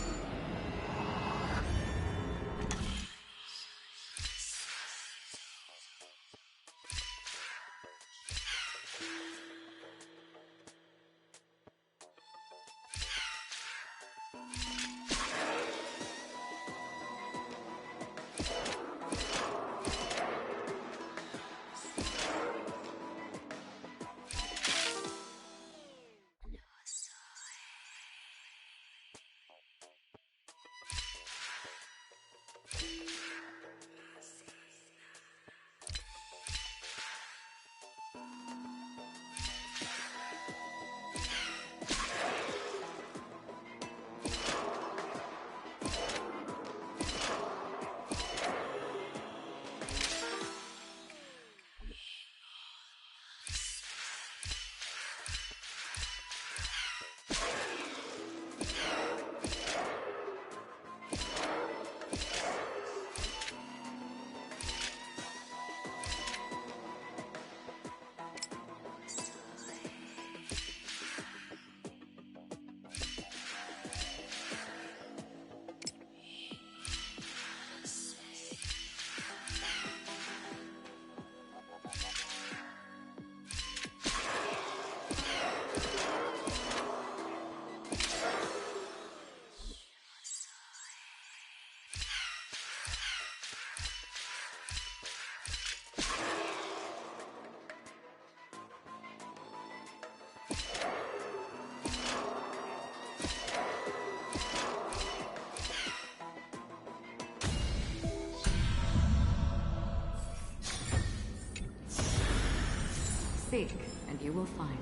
Seek, and you will find.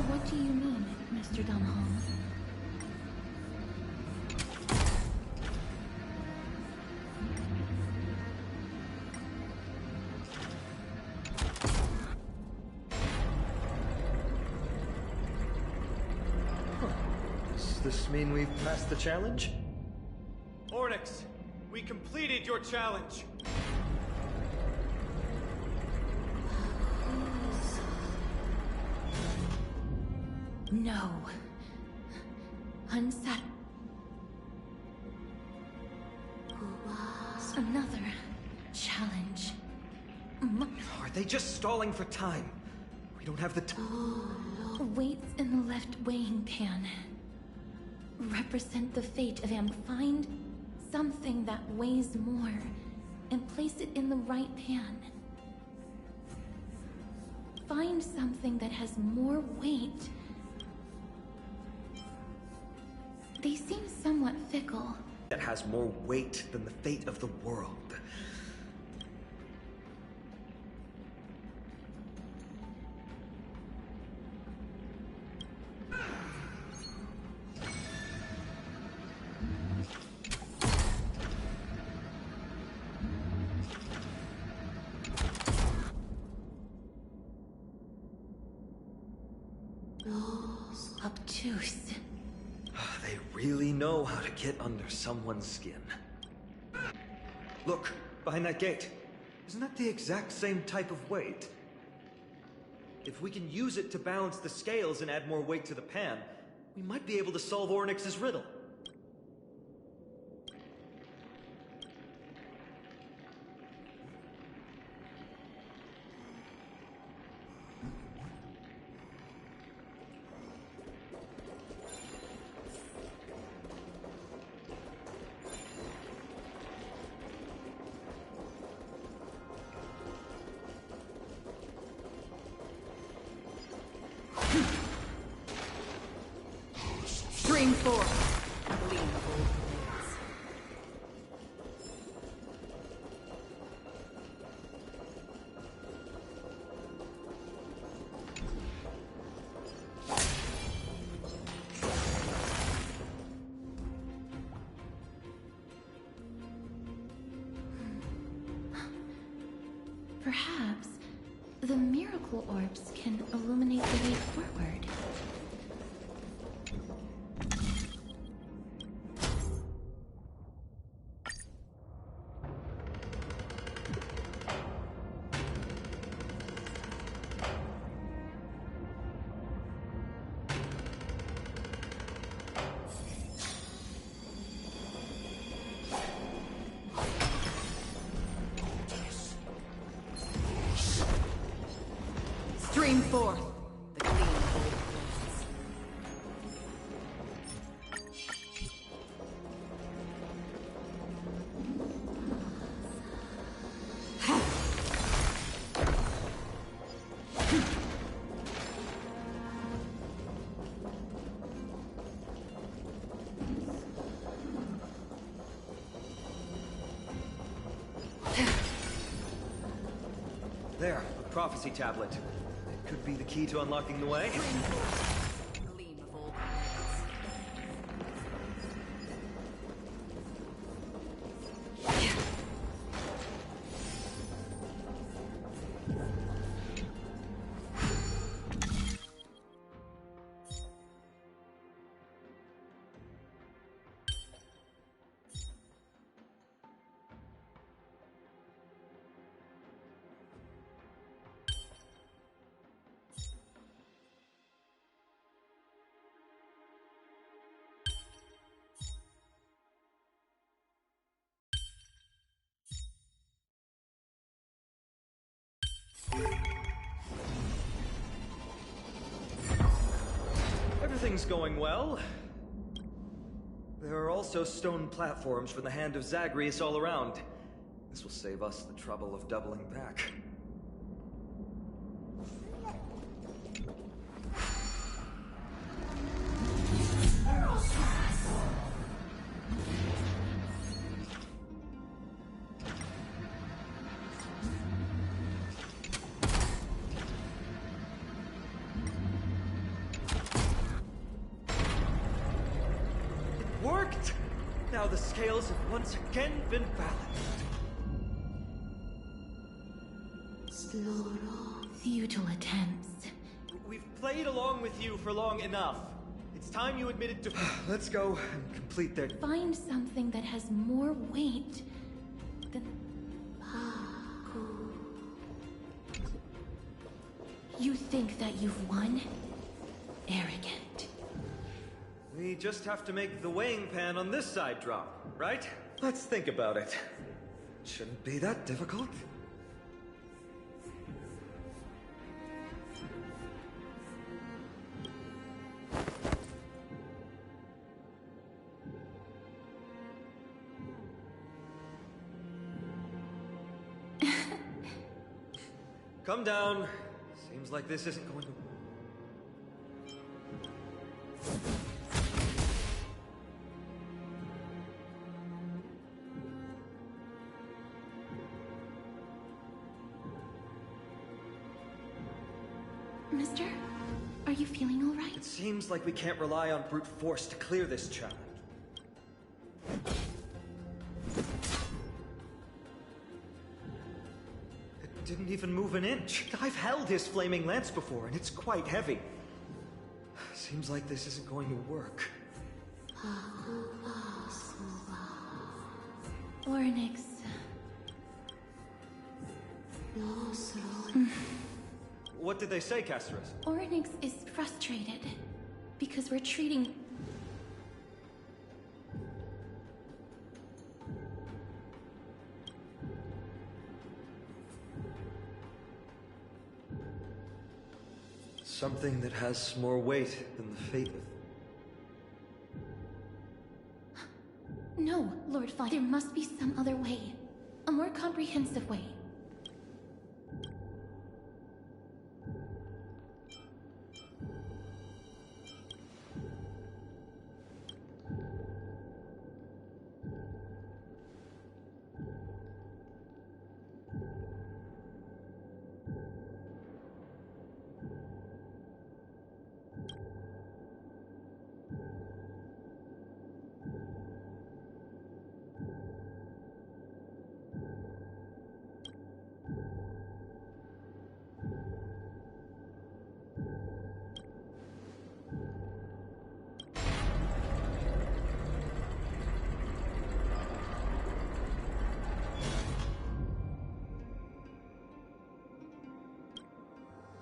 What do you mean, Mr. Dunham? Does this mean we've passed the challenge? Ornyx, we completed your challenge. No. Unsat. Another challenge. Are they just stalling for time? We don't have the time. Weights in the left weighing pan represent the fate of find something that weighs more and place it in the right pan. Find something that has more weight. They seem somewhat fickle. That has more weight than the fate of the world. Obtuse. They really know how to get under someone's skin. Look, behind that gate. Isn't that the exact same type of weight? If we can use it to balance the scales and add more weight to the pan, we might be able to solve Ornyx's riddle. Stream 4. Gleam of old blades. Perhaps the miracle orbs can illuminate the way forward. Stream 4. The gleam of old blades. There, a prophecy tablet. It could be the key to unlocking the way. Gleam of old blades. Everything's going well. There are also stone platforms from the hand of Zagreus all around. This will save us the trouble of doubling back. Worked! Now the scales have once again been balanced. Futile attempts. We've played along with you for long enough. It's time you admitted to... Let's go and complete their... Find something that has more weight than... You think that you've won? Arrogant. We just have to make the weighing pan on this side drop, right? Let's think about it. Shouldn't be that difficult. Come down. Seems like this isn't going to... Mister, are you feeling all right? It seems like we can't rely on brute force to clear this challenge. It didn't even move an inch. I've held his flaming lance before, and it's quite heavy. Seems like this isn't going to work. Oryx. What did they say, Castros? Oryx is frustrated because we're treating... Something that has more weight than the fate of... No, Lord Fly, there must be some other way. A more comprehensive way.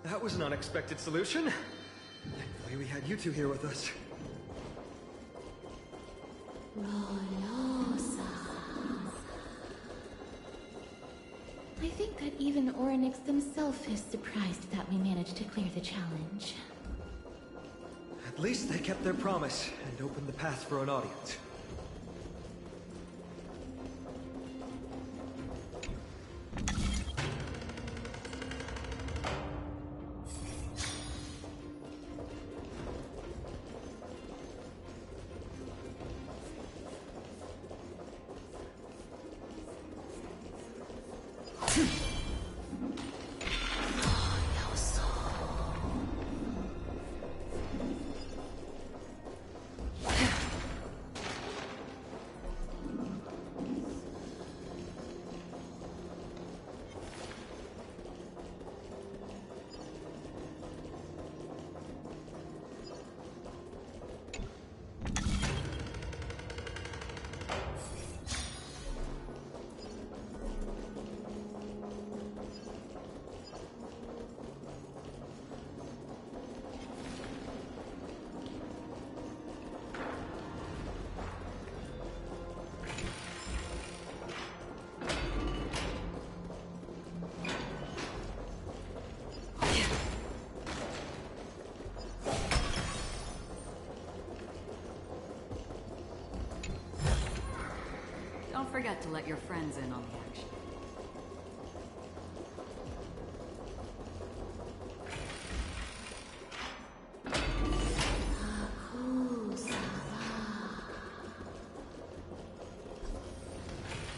That was an unexpected solution. Thankfully we had you two here with us. I think that even Oryx himself is surprised that we managed to clear the challenge. At least they kept their promise and opened the path for an audience. Don't forget to let your friends in on the action.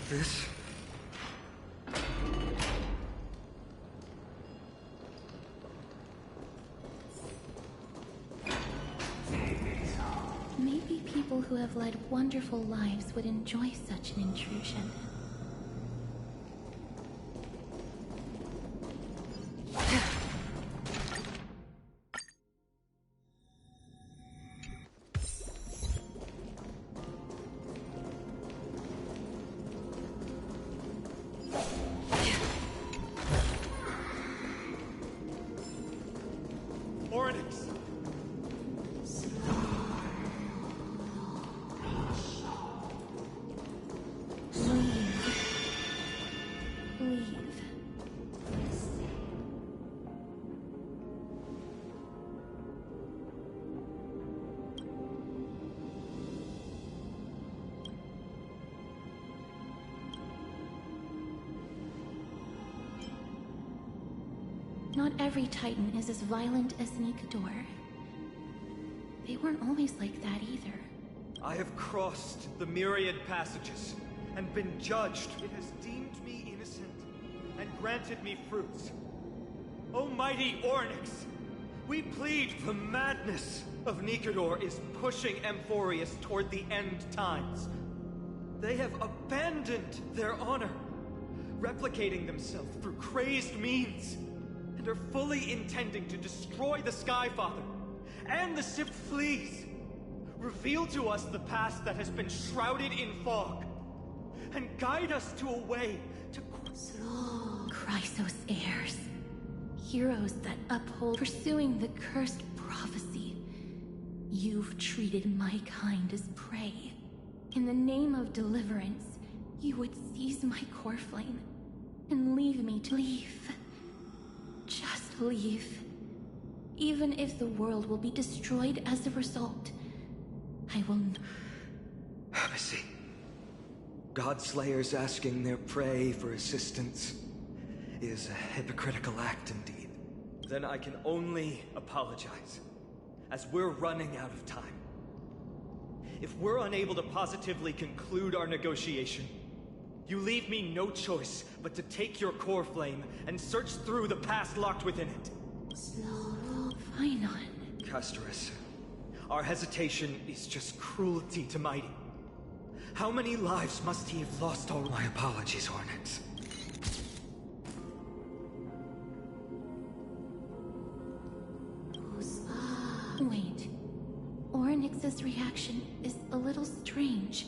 This? Maybe people who have led wonderful lives would enjoy such an intrusion. Oryx! Leave. Not every Titan is as violent as Nikador. They weren't always like that either. I have crossed the myriad passages and been judged. It has deemed me innocent and granted me fruits. O mighty Ornyx, we plead. The madness of Nikador is pushing Amphorius toward the end times. They have abandoned their honor, replicating themselves through crazed means, and are fully intending to destroy the Skyfather and the Sith Fleas. Reveal to us the past that has been shrouded in fog, and guide us to a way to... Chrysos heirs. Heroes that uphold pursuing the cursed prophecy. You've treated my kind as prey. In the name of deliverance, you would seize my core flame and leave me to leave. Just leave. Even if the world will be destroyed as a result, I will I see. Godslayers asking their prey for assistance is a hypocritical act indeed. Then I can only apologize, as we're running out of time. If we're unable to positively conclude our negotiation, you leave me no choice but to take your core flame and search through the past locked within it. Phainon. Castorus, our hesitation is just cruelty to Mighty. How many lives must he have lost already? My apologies, Ornyx. Wait. Ornyx's reaction is a little strange.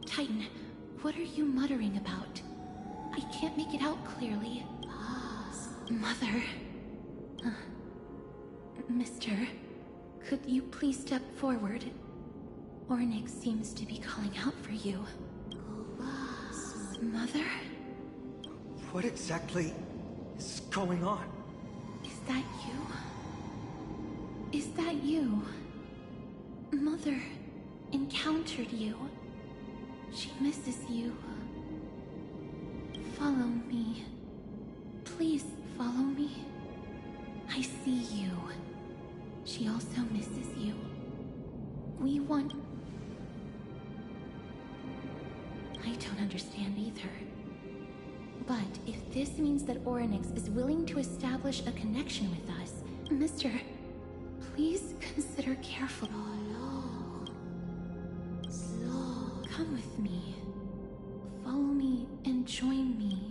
Titan, what are you muttering about? I can't make it out clearly. Mother. Mister, could you please step forward? Ornyx seems to be calling out for you. Mother? What exactly is going on? Is that you? Is that you? Mother encountered you. She misses you. Follow me. Please follow me. I see you. She also misses you. We want... I don't understand either. But if this means that Ornyx is willing to establish a connection with us, Mister, please consider carefully. Come with me. Follow me and join me.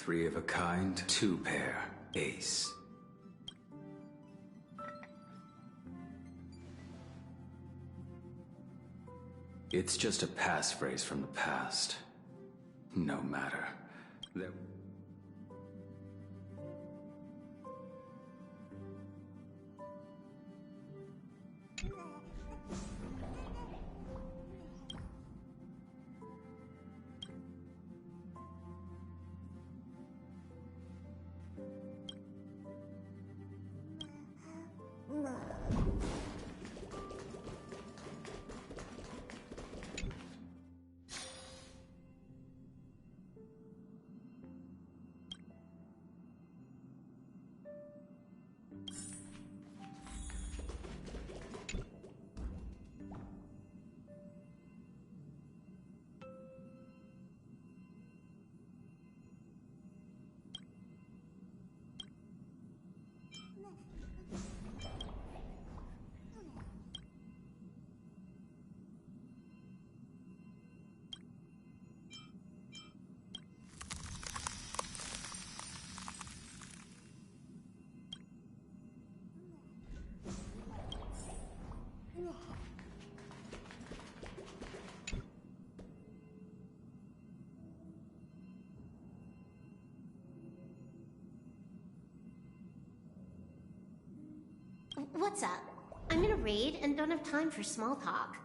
3 of a kind, 2 pair, ace. It's just a passphrase from the past. No matter. There... What's up? I'm in a raid and don't have time for small talk.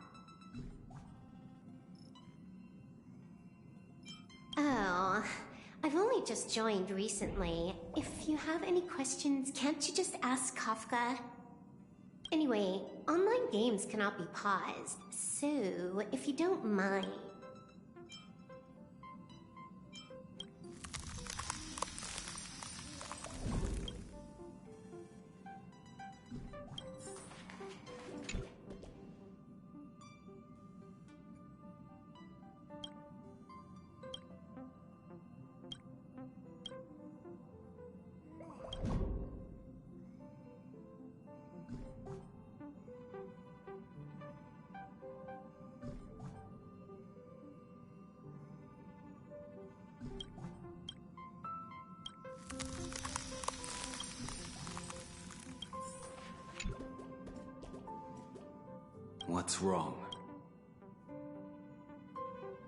Oh, I've only just joined recently. If you have any questions, can't you just ask Kafka? Anyway, online games cannot be paused, so if you don't mind... What's wrong?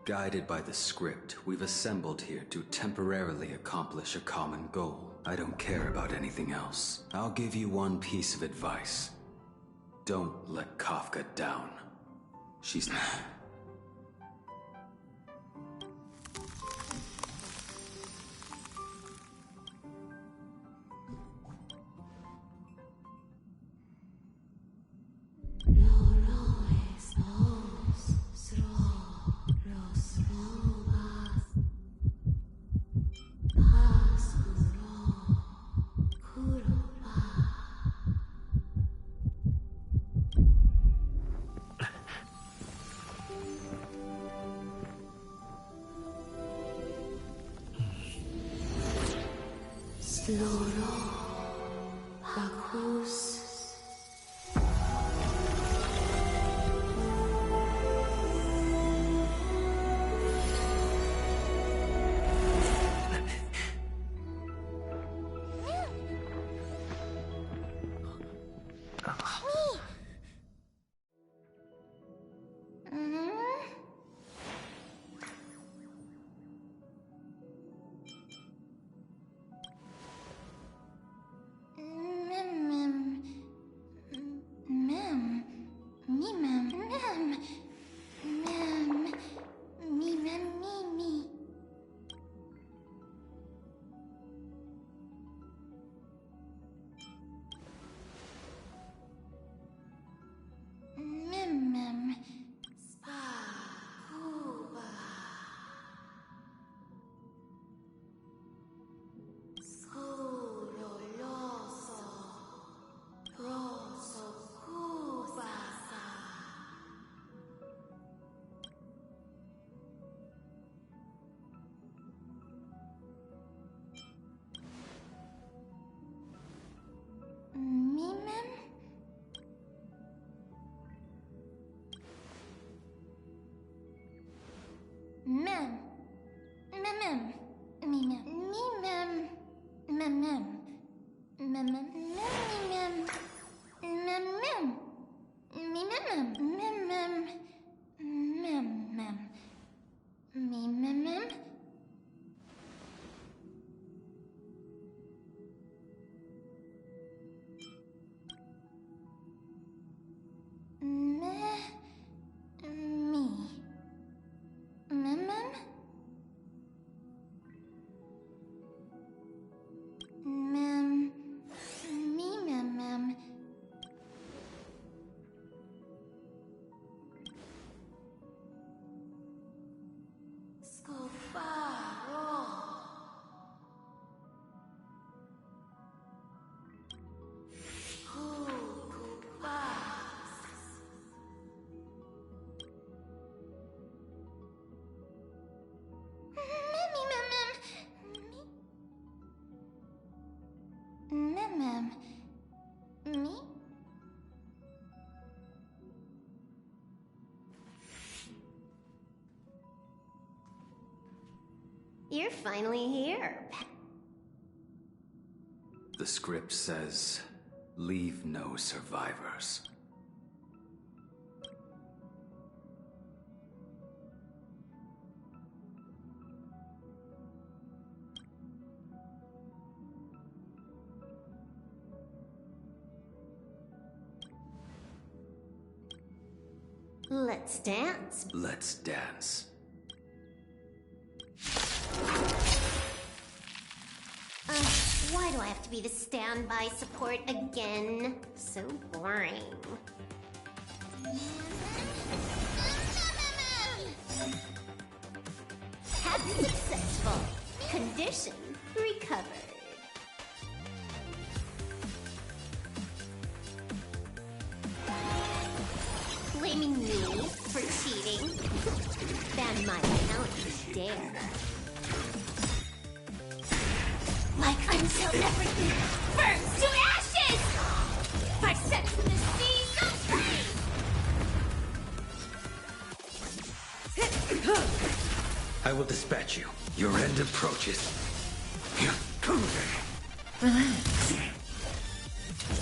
Guided by the script, we've assembled here to temporarily accomplish a common goal. I don't care about anything else. I'll give you one piece of advice. Don't let Kafka down. She's not... You're finally here. The script says, leave no survivors. Let's dance. Let's dance. Why do I have to be the standby support again? So boring. Hack successful. Condition recovered. Blaming me for cheating? Ban my account if you dare. Like until everything burns to ashes! By setting the seas aflame! I will dispatch you. Your end approaches. Relax.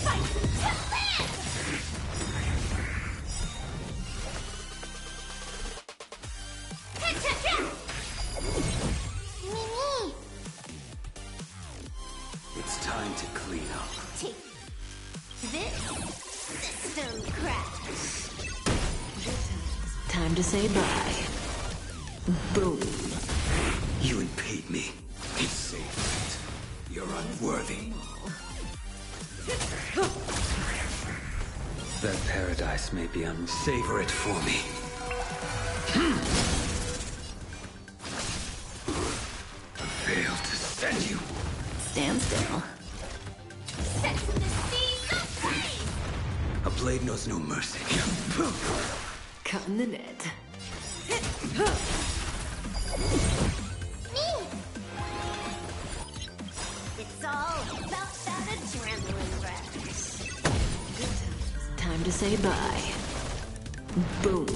Fight to live! Mimi! It's time to clean up. Take this system crash. Time to say bye. Boom. You impede me. Save it. You're unworthy. That paradise may be savor it for me. I failed to send you. Stand still. Set the seas aflame! A blade knows no mercy. Cut in the net. Me! It's all about that adrenaline rush. Time to say bye. Boom.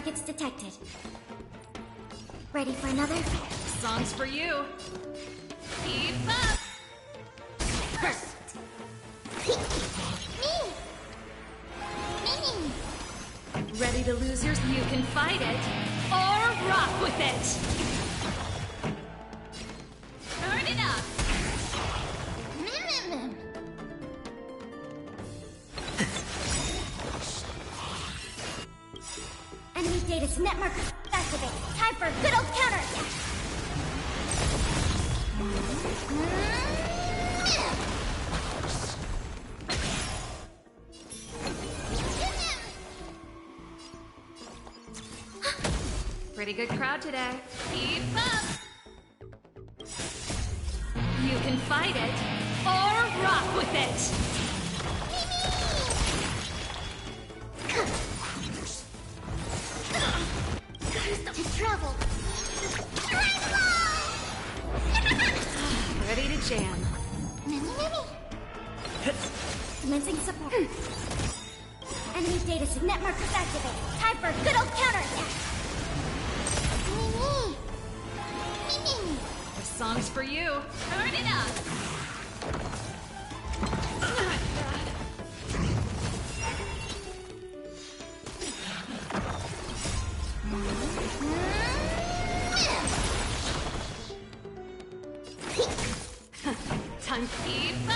targets detected. Ready for another? Song's for you. Keep up! First! Me! Me! Ready to lose yours? You can fight it, or rock with it! Turn it up! Enemy data's net markers activate. Time for a good old counterattack! Pretty good crowd today. Keep up! You can fight it, or rock with it! To travel! Ready to jam. Commencing support. Enemy data net markers activate. Time for a good old counterattack! This song's for you. Turn it up! Time to keep up!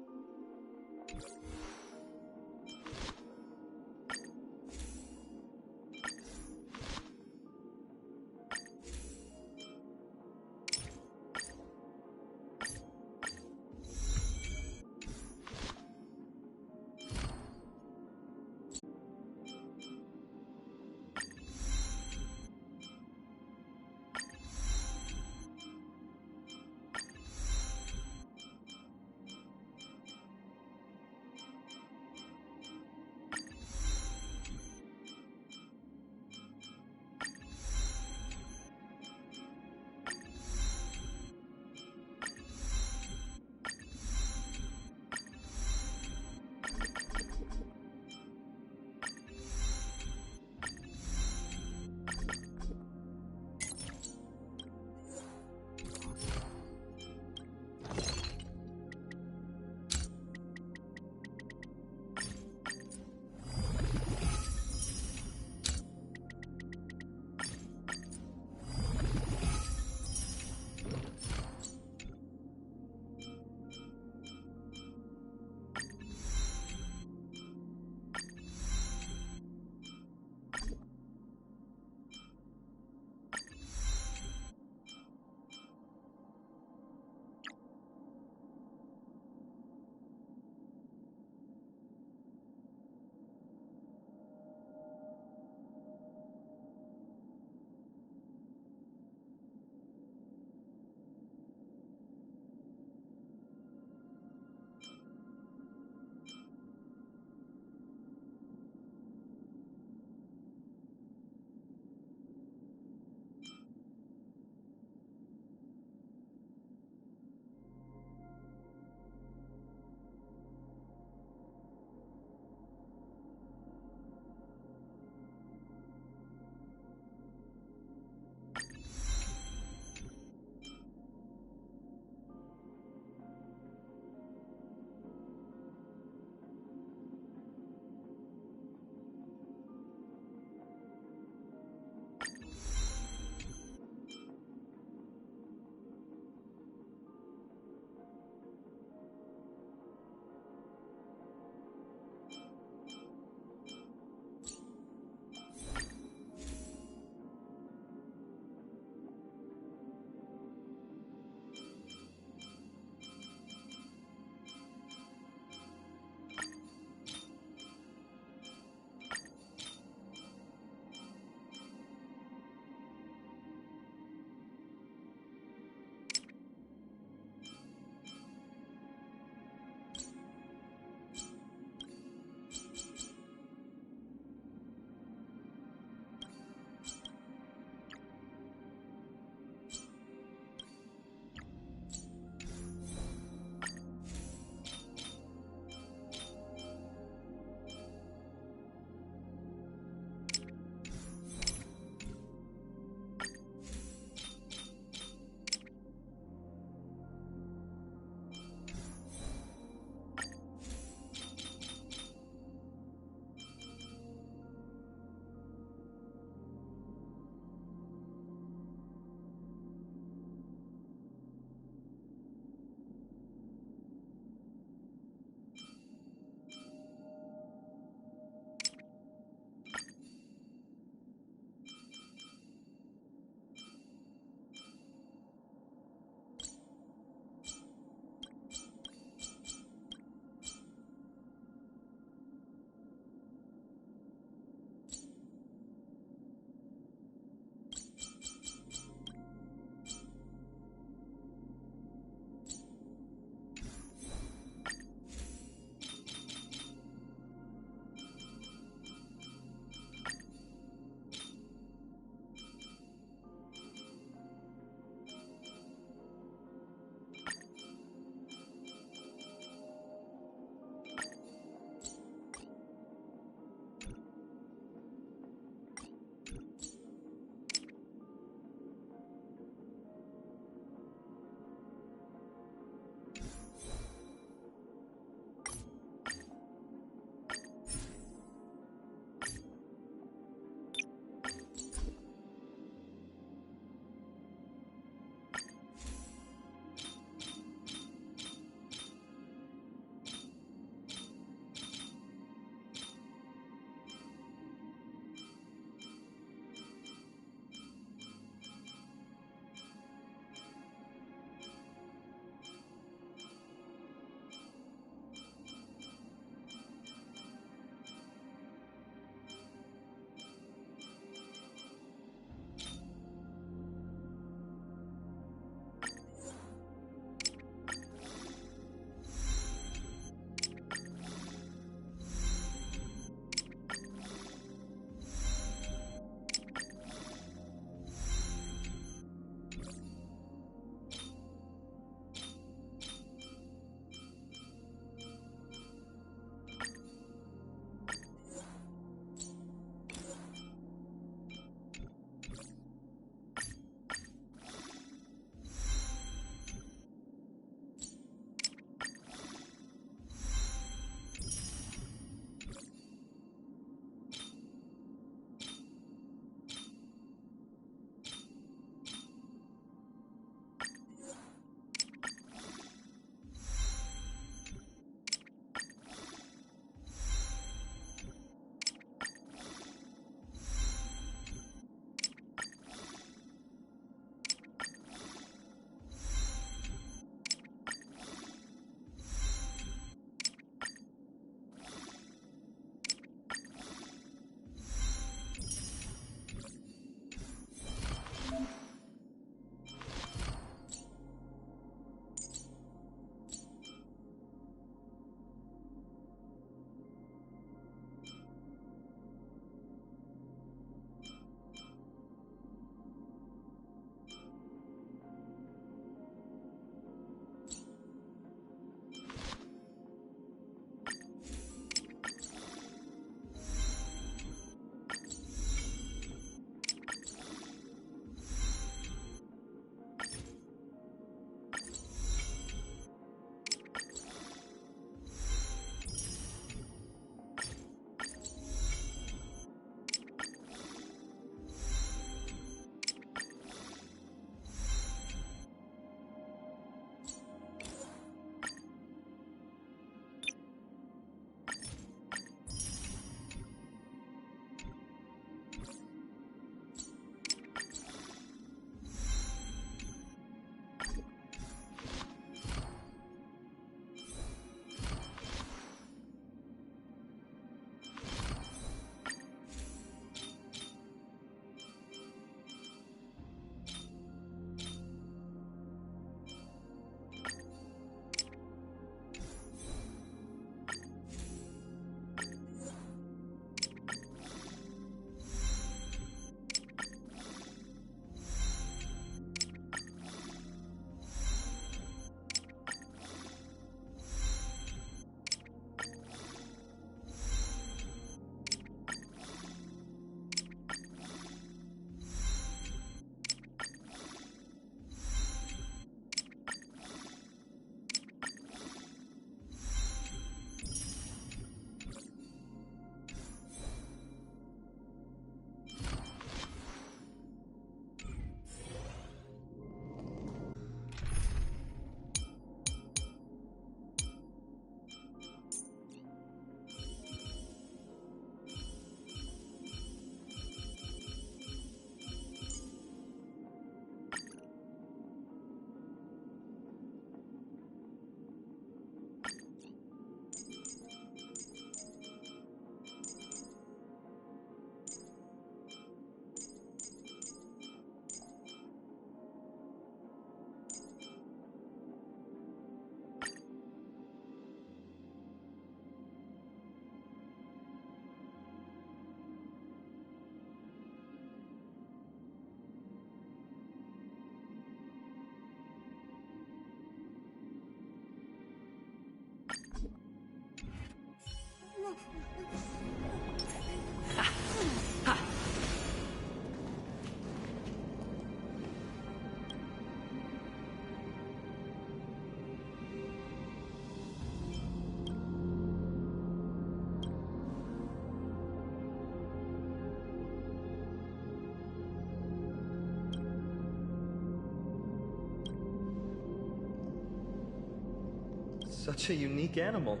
Such a unique animal.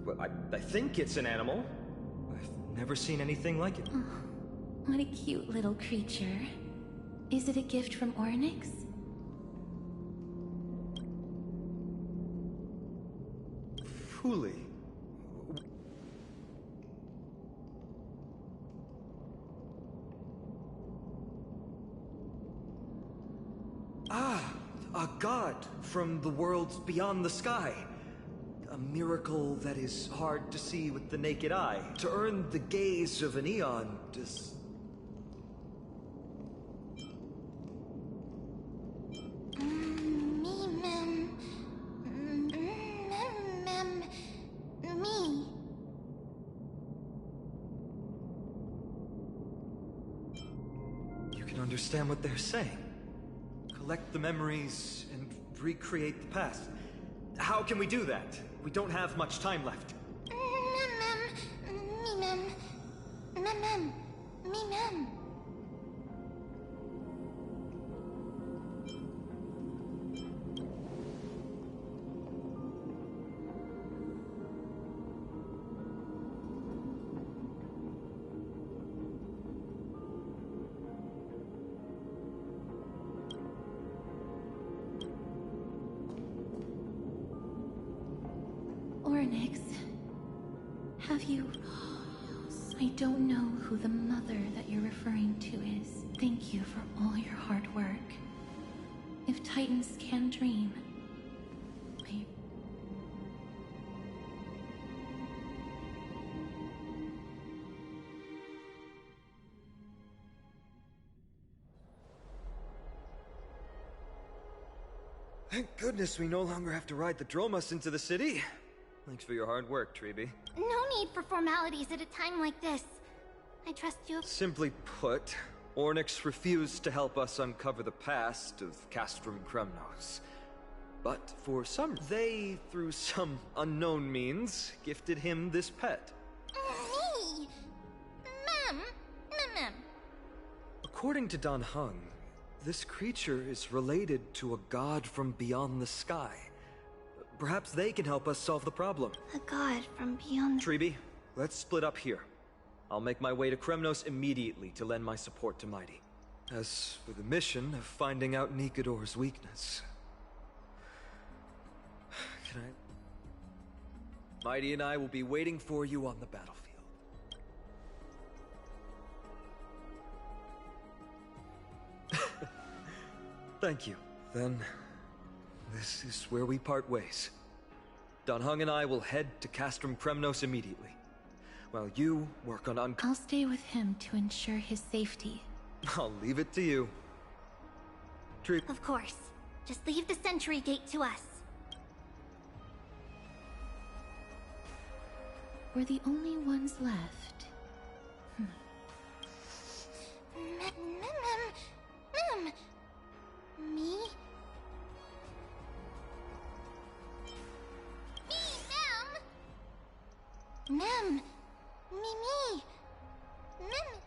Well, I think it's an animal. I've never seen anything like it. Oh, what a cute little creature. Is it a gift from Ornyx? Fully. Ah, a god from the worlds beyond the sky. A miracle that is hard to see with the naked eye. To earn the gaze of an eon does... Me. You can understand what they're saying. Collect the memories and recreate the past. How can we do that? We don't have much time left. Ornyx, have you... I don't know who the mother that you're referring to is. Thank you for all your hard work. If Titans can dream, Thank goodness we no longer have to ride the Dromas into the city. Thanks for your hard work, Treeby. No need for formalities at a time like this. I trust you. Simply put, Ornyx refused to help us uncover the past of Castrum Kremnos. But for some, they, through some unknown means, gifted him this pet. Me? Ma'am? According to Dan Heng, this creature is related to a god from beyond the sky. Perhaps they can help us solve the problem. A god from beyond... Treeby, let's split up here. I'll make my way to Kremnos immediately to lend my support to Mighty. As for the mission of finding out Nikador's weakness... Can I... Mighty and I will be waiting for you on the battlefield. Thank you. Then... this is where we part ways. Dan Heng and I will head to Castrum Kremnos immediately, while you work on I'll stay with him to ensure his safety. I'll leave it to you. Of course. Just leave the Sentry Gate to us. We're the only ones left. Me? Mem! Me! Mem!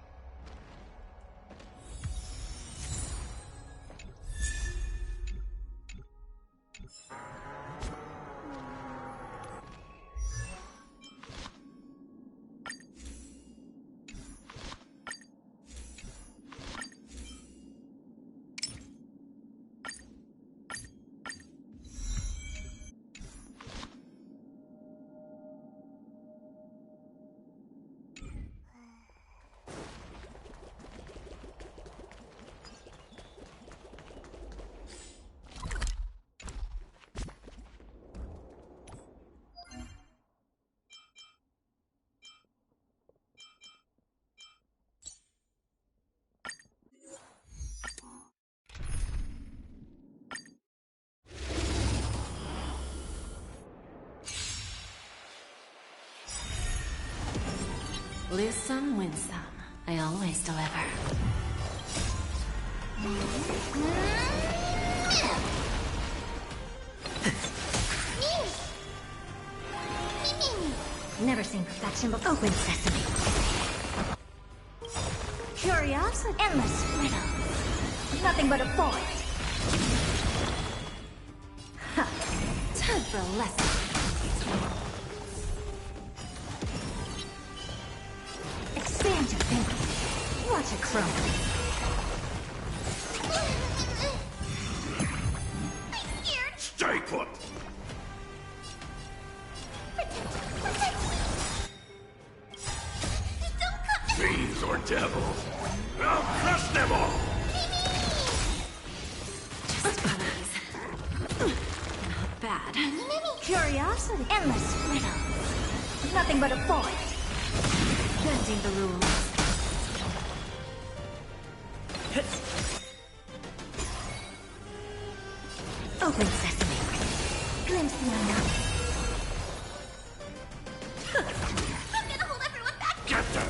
Lose some, win some. I always deliver. Never seen perfection before. Open sesame. Curiosity. Endless riddle. Nothing but a void. Ha! Time for a lesson. Expand your thinking. What a crumb. I'm scared. Stay put! Protect me. Don't come. Fiends or devils? I'll crush them all! Just puppies. Not bad. Curiosity. Endless riddle. Nothing but a void. Bending the rules. Open sesame. Glimpse the unknown. I'm gonna hold everyone back. Get them!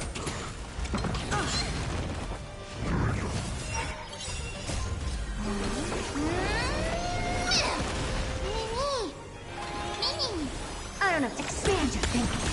Mimi. I don't know. Expand your thinking.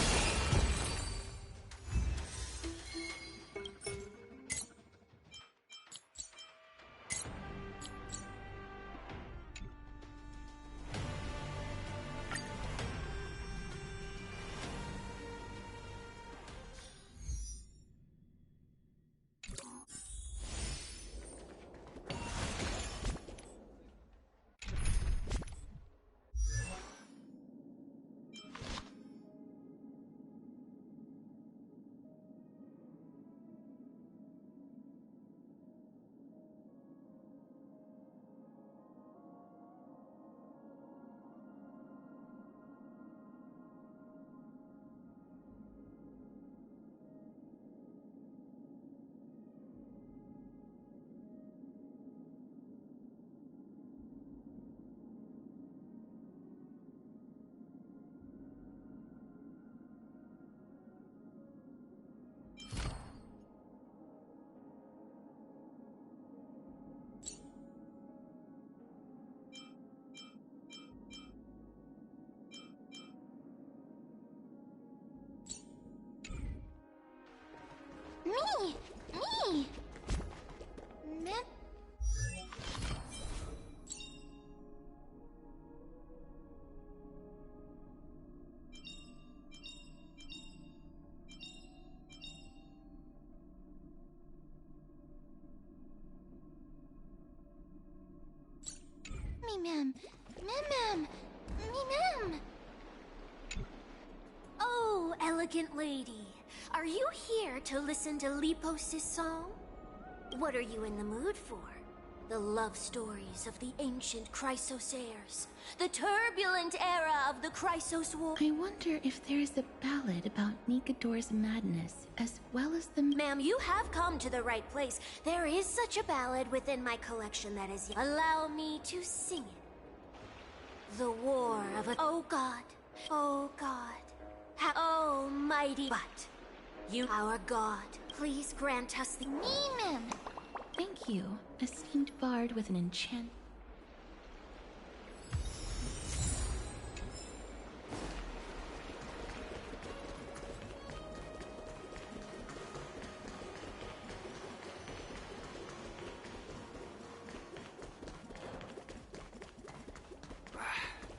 Me. Man. Me, ma'am. Ma'am. Me, ma'am. Oh, elegant lady. Are you here to listen to Lepos' song? What are you in the mood for? The love stories of the ancient Chrysos heirs. The turbulent era of the Chrysos War. I wonder if there's a ballad about Nikador's madness, as well as the... Ma'am, you have come to the right place. There is such a ballad within my collection that is... Allow me to sing it. The war of a... Oh God. Oh God. Oh mighty... But... You, our God, please grant us the... Me, ma'am. Thank you, esteemed bard with an enchant...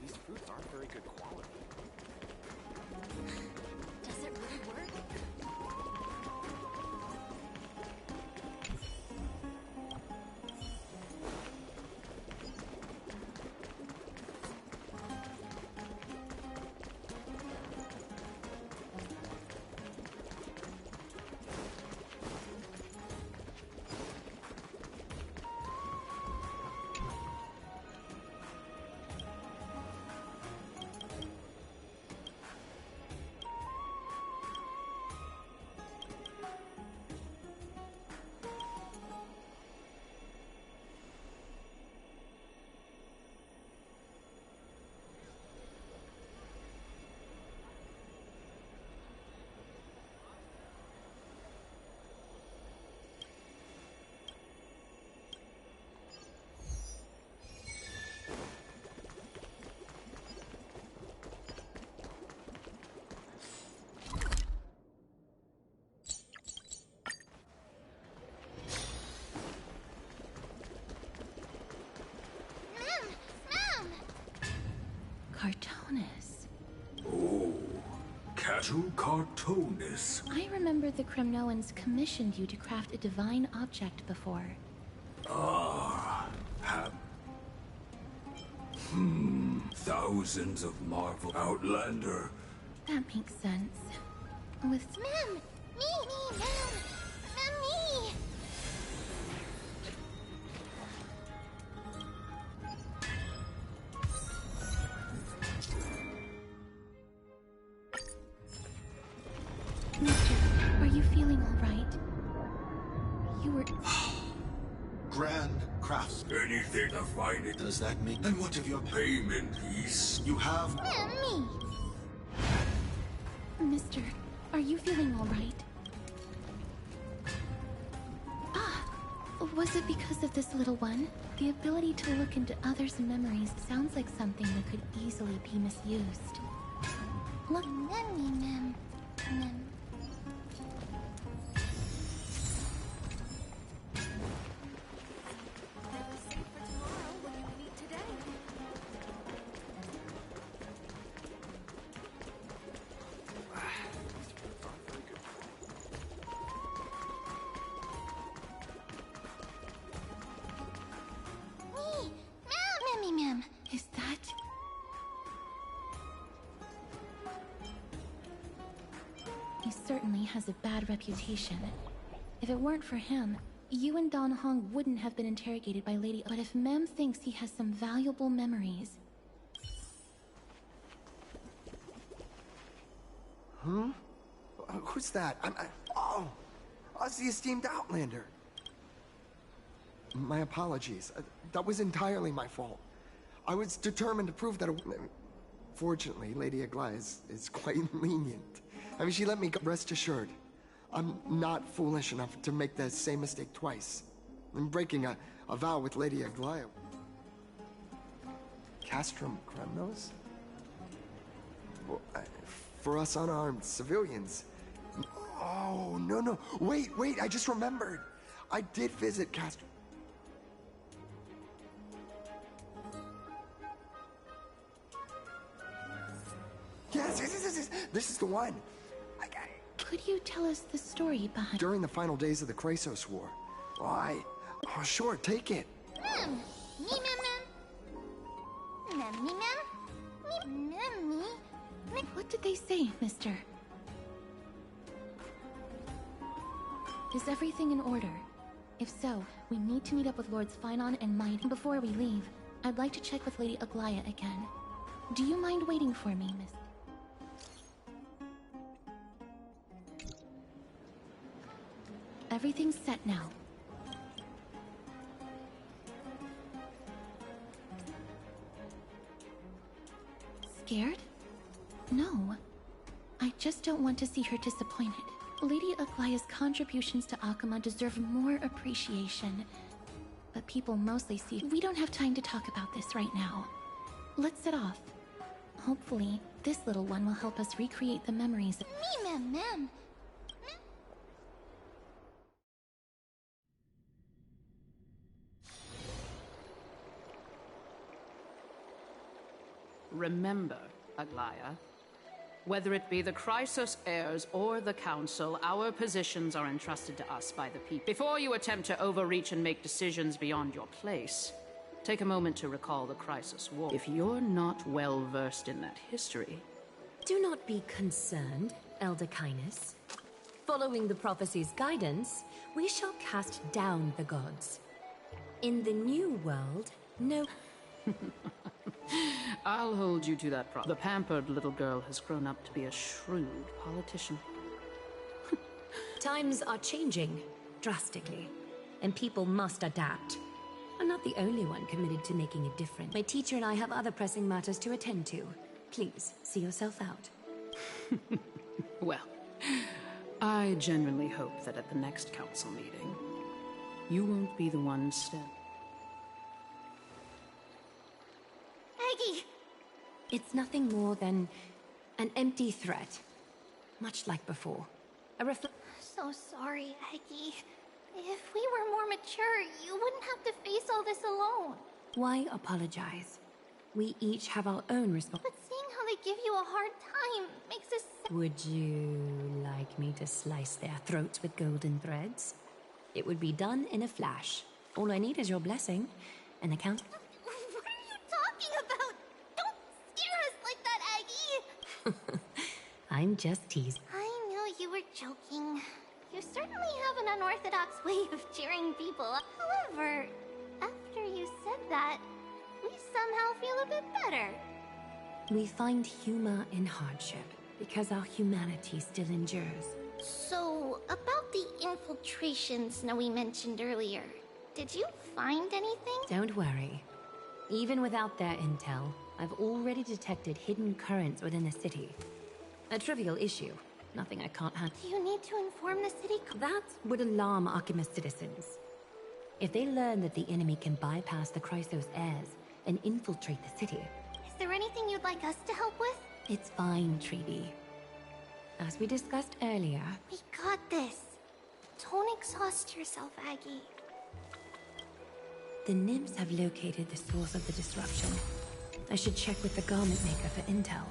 These fruits aren't very good quality. Does it really work? Cartonis. Too cartoonish. I remember the Kremnoans commissioned you to craft a divine object before. Thousands of Marvel Outlander. That makes sense. With Ma'am! Me, ma'am! Ma'am, me! Mister, are you feeling all right? You were... Grand crafts. Anything to find it. Does that make... And what of your payment piece? You have... Ma'am, me! Mister, are you feeling all right? Was it because of this little one? The ability to look into others' memories sounds like something that could easily be misused. Look... Ma'am. Ma'am. Is that... He certainly has a bad reputation. If it weren't for him, you and Don Hong wouldn't have been interrogated by Lady... But if Mem thinks he has some valuable memories... Huh? Who's that? Oh! I was the esteemed Outlander. My apologies. That was entirely my fault. I was determined to prove that... Fortunately, Lady Aglaia is quite lenient. I mean, she let me go. Rest assured, I'm not foolish enough to make the same mistake twice. I'm breaking a vow with Lady Aglaia. Castrum Kremnos? Well, for us unarmed civilians. Oh, no. Wait, I just remembered. I did visit Castrum. Yes, this is the one. Could you tell us the story behind... During the final days of the Chrysos War. Why? Oh, sure, take it. Ma'am. Me, ma'am. Ma'am, me, ma'am. Me. What did they say, mister? Is everything in order? If so, we need to meet up with Lords Finon and Might. Before we leave, I'd like to check with Lady Aglaia again. Do you mind waiting for me, miss? Everything's set now. Scared? No. I just don't want to see her disappointed. Lady Aglaia's contributions to Akuma deserve more appreciation. But people mostly see... We don't have time to talk about this right now. Let's set off. Hopefully, this little one will help us recreate the memories of... Me, ma'am. Remember, Aglaia, whether it be the Chrysos heirs or the Council, our positions are entrusted to us by the people. Before you attempt to overreach and make decisions beyond your place, take a moment to recall the Chrysos War. If you're not well versed in that history... Do not be concerned, Elder Kynus. Following the prophecy's guidance, we shall cast down the gods. In the new world, no... I'll hold you to that promise. The pampered little girl has grown up to be a shrewd politician. Times are changing, drastically, and people must adapt. I'm not the only one committed to making a difference. My teacher and I have other pressing matters to attend to. Please, see yourself out. Well, I genuinely hope that at the next council meeting, you won't be the one still. Aggie! It's nothing more than an empty threat. Much like before. So sorry, Aggie. If we were more mature, you wouldn't have to face all this alone. Why apologize? We each have our own responsibility. But seeing how they give you a hard time. Makes us... Would you like me to slice their throats with golden threads? It would be done in a flash. All I need is your blessing, and the count... What are you talking about? Don't scare us like that, Aggie! I'm just teasing. I knew you were joking. You certainly have an unorthodox way of cheering people. However, after you said that, we somehow feel a bit better. We find humor in hardship, because our humanity still endures. So, about the infiltration Snowy mentioned earlier, did you find anything? Don't worry. Even without their intel, I've already detected hidden currents within the city. A trivial issue. Nothing I can't handle. Do you need to inform the city? That would alarm Archimedes citizens. If they learn that the enemy can bypass the Chrysos heirs and infiltrate the city... Is there anything you'd like us to help with? It's fine, Treeby. As we discussed earlier... We got this. Don't exhaust yourself, Aggie. The nymphs have located the source of the disruption. I should check with the garment maker for intel.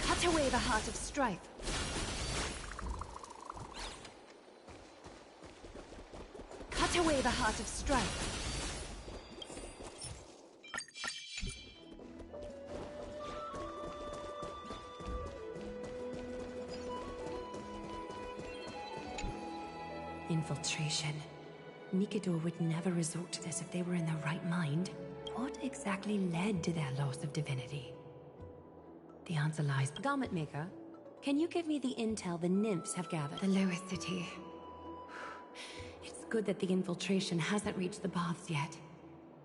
Cut away the heart of strife. Cut away the heart of strife. Infiltration. Nikador would never resort to this if they were in their right mind. What exactly led to their loss of divinity? The answer lies... Garment maker, can you give me the intel the nymphs have gathered? The lowest city. It's good that the infiltration hasn't reached the baths yet.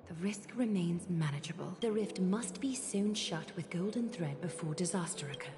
The risk remains manageable. The rift must be sewn shut with golden thread before disaster occurs.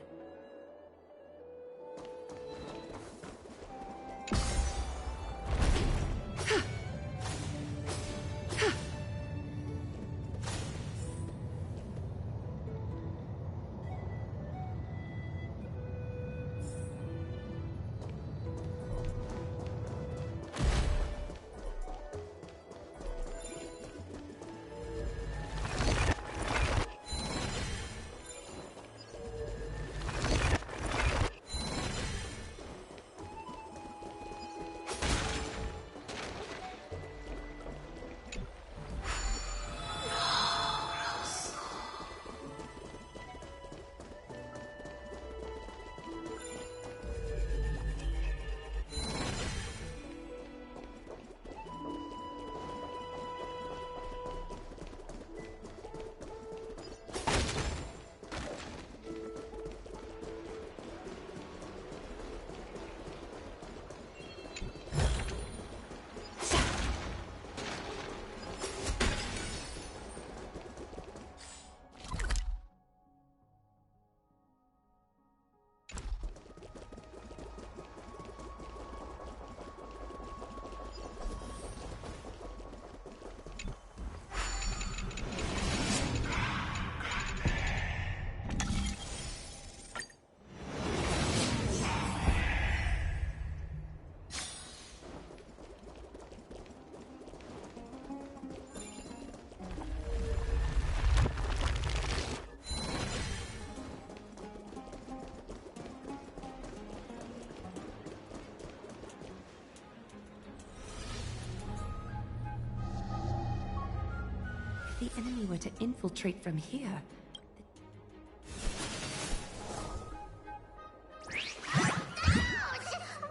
If the enemy were to infiltrate from here...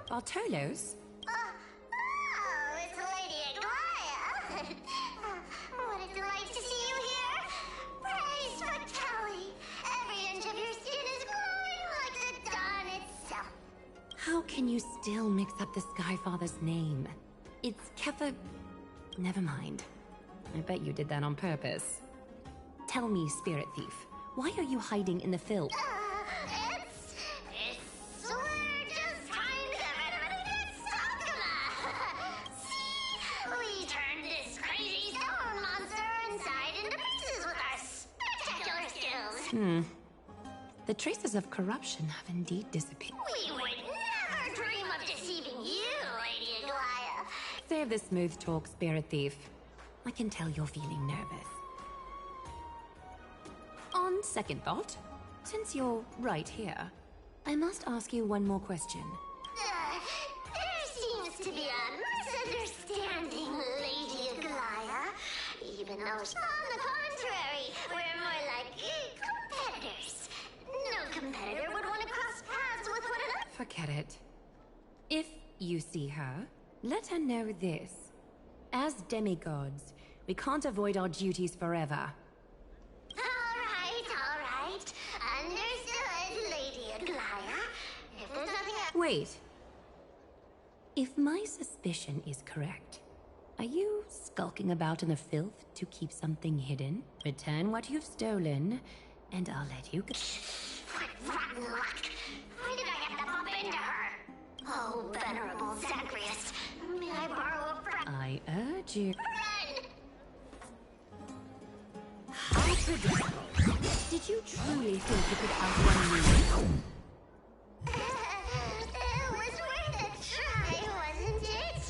Bartolos? Oh, it's Lady Aglaya. What a delight to see you here. Praise for Kelly. Every inch of your skin is glowing like the dawn itself. How can you still mix up the Skyfather's name? It's Kefir... Never mind. I bet you did that on purpose. Tell me, Spirit Thief, why are you hiding in the filth? We're just trying to get rid of an idiot Sakuma. See? We turned this crazy stone monster inside into pieces with our spectacular skills. The traces of corruption have indeed disappeared. We would never dream of deceiving you, Lady Aglaya. Save the smooth talk, Spirit Thief. I can tell you're feeling nervous. On second thought, since you're right here, I must ask you one more question. There seems to be a misunderstanding, Lady Aglaya. Even though, on the contrary, we're more like competitors. No competitor would want to cross paths with one another. Forget it. If you see her, let her know this. As demigods, we can't avoid our duties forever. All right. Understood, Lady Aglaya. If there's nothing else... Wait. If my suspicion is correct, are you skulking about in the filth to keep something hidden? Return what you've stolen, and I'll let you go. What rotten luck! Why did I have to bump into her? Oh, venerable Zagreus, may I borrow a friend? I urge you. Run! How predictable. Did you truly think you could outrun me? It was worth a try, wasn't it?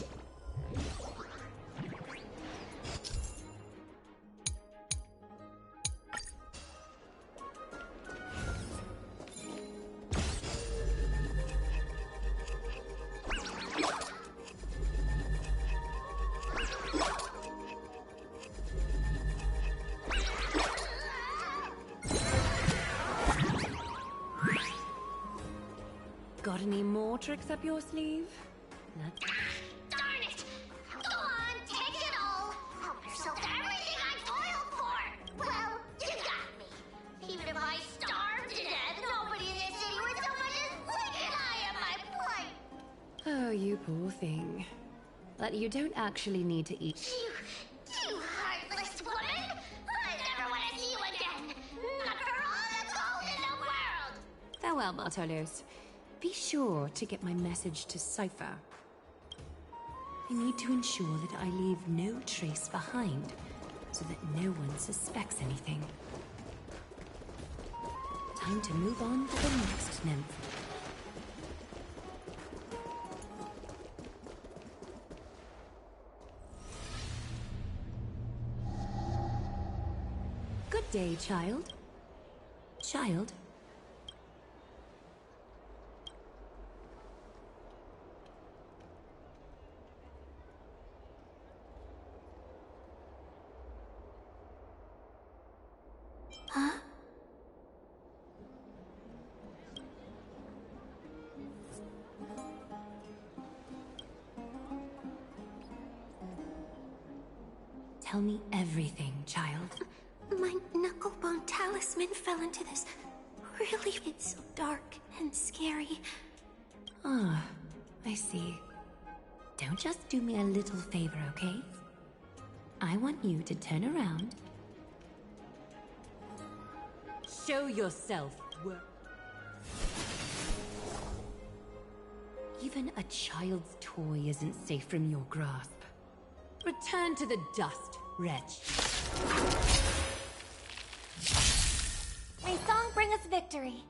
Got any more tricks up your sleeve? Darn it! Go on, take it all! Help yourself to everything I toiled for! Well, you got me. Even if I starved to death, nobody in this city would so much as blink an eye at my plight! Oh, you poor thing. But you don't actually need to eat. You heartless woman! I never want to see you again! Not for all the gold in the world! Farewell, Bartolos. Be sure to get my message to Cypher. I need to ensure that I leave no trace behind, so that no one suspects anything. Time to move on to the next nymph. Good day, child. Child? Huh? Tell me everything, child. My knucklebone talisman fell into this. Really, it's so dark and scary. Ah, I see. Don't just do me a little favor, okay? I want you to turn around. Show yourself. Even a child's toy isn't safe from your grasp. Return to the dust, wretch. May song bring us victory.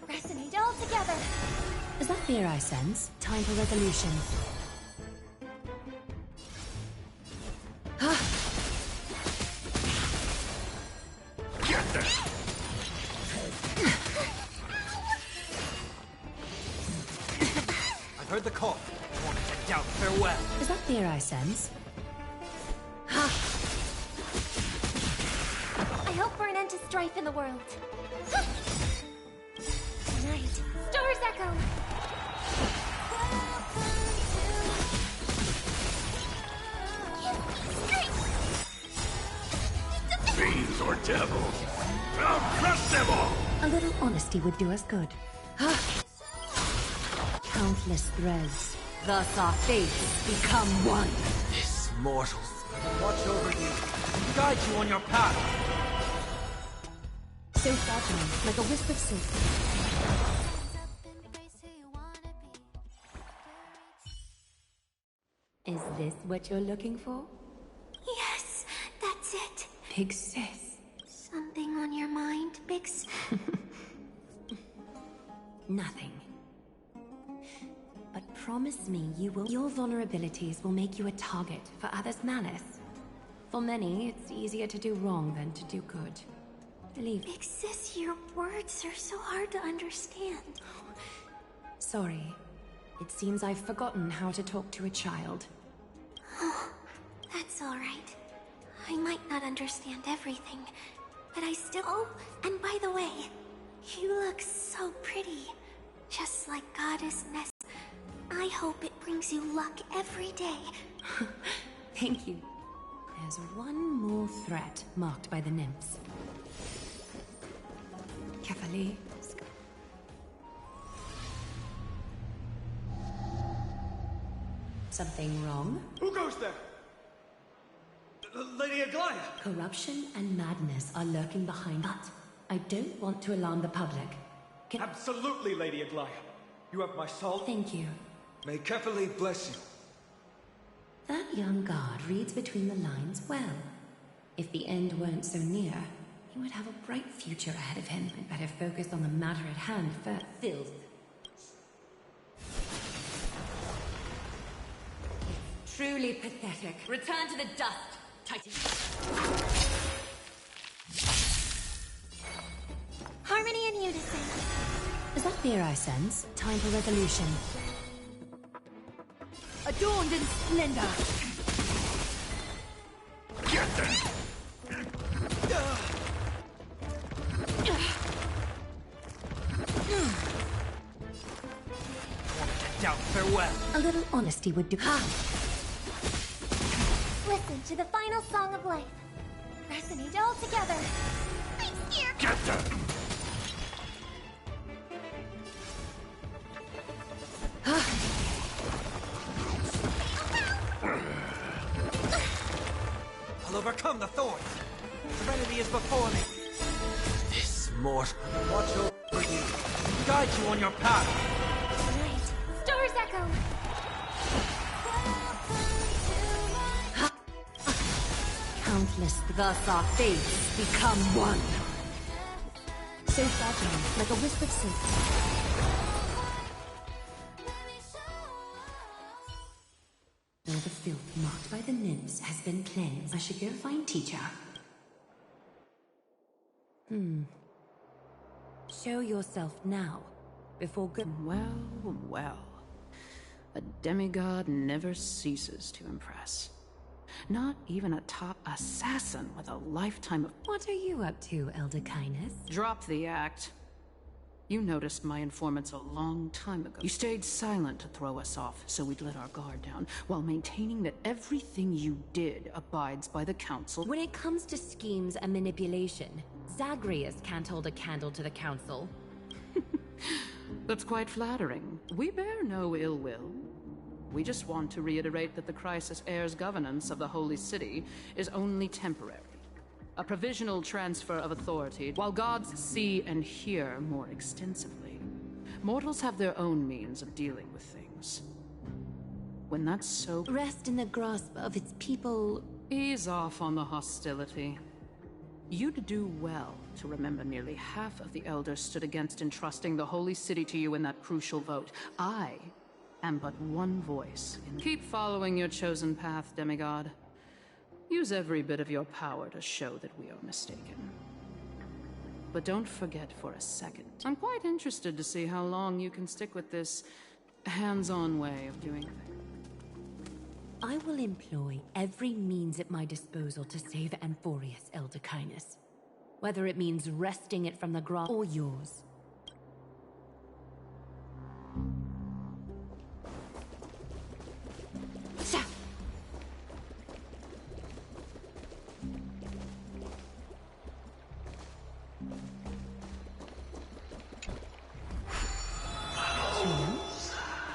Resonate all together. Is that fear I sense? Time for resolution. Get them! the call. Won't doubt farewell. Is that fear I sense? Ha! I hope for an end to strife in the world. Tonight, Stars Echo! Fiends or devils, I'll crush them all! A little honesty would do us good. Countless threads. Thus our fates become one. This mortals watch over you, guide you on your path. So fragile, like a wisp of silk. Is this what you're looking for? Yes, that's it. Big sis. Something on your mind, Bix? Nothing. But promise me your vulnerabilities will make you a target for others' malice. For many, it's easier to do wrong than to do good. Believe me. Big sis, your words are so hard to understand. Sorry. It seems I've forgotten how to talk to a child. Oh, that's all right. I might not understand everything, but I still... Oh, and by the way, you look so pretty. Just like Goddess Ness. I hope it brings you luck every day. Thank you. There's one more threat marked by the nymphs. Carefully. Something wrong? Who goes there? Lady Aglaya! Corruption and madness are lurking behind, but I don't want to alarm the public. Absolutely, Lady Aglaya. You have my soul. Thank you. May Kefali bless you. That young guard reads between the lines well. If the end weren't so near, he would have a bright future ahead of him. I'd better focus on the matter at hand first. Filth. Truly pathetic. Return to the dust, Titan. Harmony and unison. Is that fear I sense? Time for revolution. Adorned in splendor. Get them! Doubt farewell. A little honesty would do. Listen to the final song of life. Resonate all together. I'm scared. Get them! I'll overcome the thorns. Serenity is before me. This mortal watch over you, guide you on your path. Tonight, Stars Echo. Countless, thus our fates become one. So fragile, like a wisp of silk. All the filth marked by the nymphs has been cleansed. I should go find teacher. Show yourself now, before good. Well, well. A demigod never ceases to impress. Not even a top assassin with a lifetime of... What are you up to, Elder Kindness? Drop the act. You noticed my informants a long time ago. You stayed silent to throw us off, so we'd let our guard down, while maintaining that everything you did abides by the Council. When it comes to schemes and manipulation, Zagreus can't hold a candle to the Council. That's quite flattering. We bear no ill will. We just want to reiterate that the Crisis Heir's governance of the Holy City is only temporary. A provisional transfer of authority, while gods see and hear more extensively. Mortals have their own means of dealing with things. When that's so... Rest in the grasp of its people... Ease off on the hostility. You'd do well to remember nearly half of the Elders stood against entrusting the Holy City to you in that crucial vote. I am but one voice. Keep following your chosen path, demigod. Use every bit of your power to show that we are mistaken. But don't forget for a second. I'm quite interested to see how long you can stick with this hands-on way of doing things. I will employ every means at my disposal to save Amphorius, Elder Kindness. Whether it means wresting it from the ground or yours.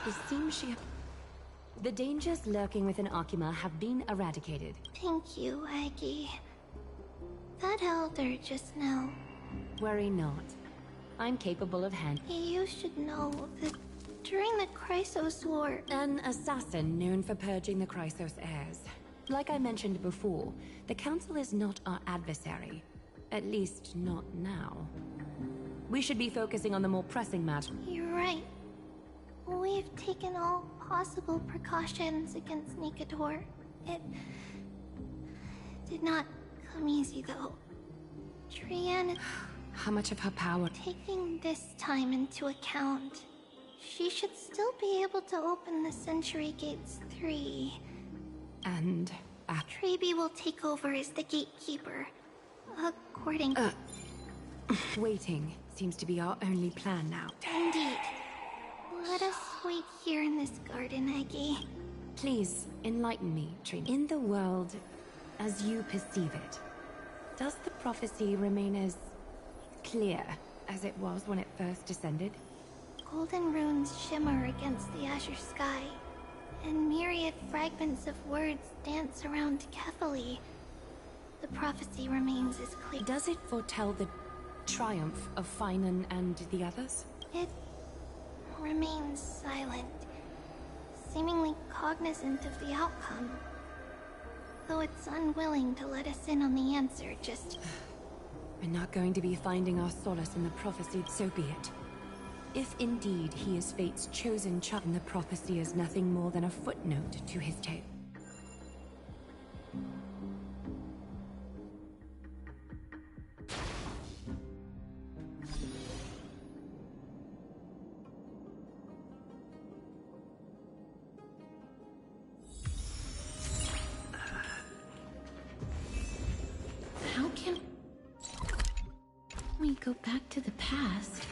It seems the dangers lurking within Akuma have been eradicated. Thank you, Aggie. That elder just now. Worry not. I'm capable of You should know that during the Chrysos War... An assassin known for purging the Chrysos heirs. Like I mentioned before, the Council is not our adversary. At least, not now. We should be focusing on the more pressing matter. You're right. We've taken all possible precautions against Nikador. It did not come easy, though. Triana... How much of her power... Taking this time into account, she should still be able to open the Century Gates 3. And... Trebi will take over as the gatekeeper. According... Waiting seems to be our only plan now. Indeed. Let us wait here in this garden, Aggie. Please, enlighten me, Trini. In the world, as you perceive it, does the prophecy remain as clear as it was when it first descended? Golden runes shimmer against the azure sky, and myriad fragments of words dance around carefully. The prophecy remains as clear. Does it foretell the triumph of Finan and the others? It remains silent, seemingly cognizant of the outcome. Though it's unwilling to let us in on the answer, just... We're not going to be finding our solace in the prophecy, so be it. If indeed he is fate's chosen child, the prophecy is nothing more than a footnote to his tale. How can we go back to the past?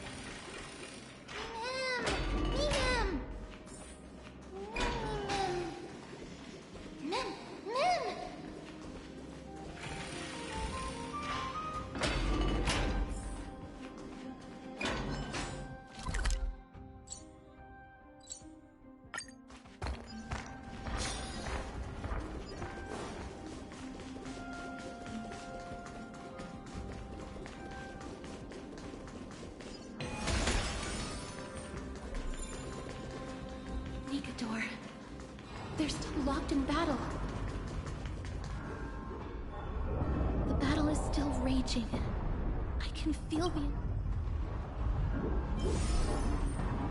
Nikador. They're still locked in battle. The battle is still raging. I can feel the...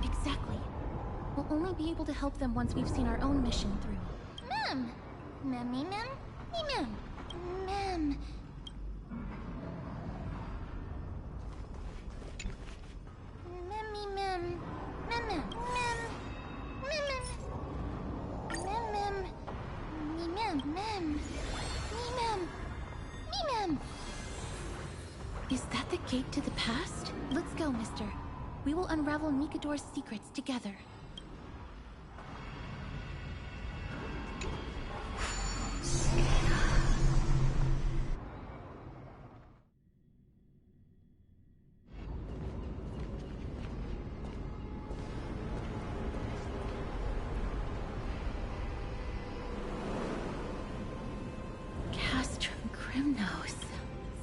Exactly. We'll only be able to help them once we've seen our own mission through. Mem! Mem. Is that the gate to the past? Let's go, mister. We will unravel Nikador's secrets together.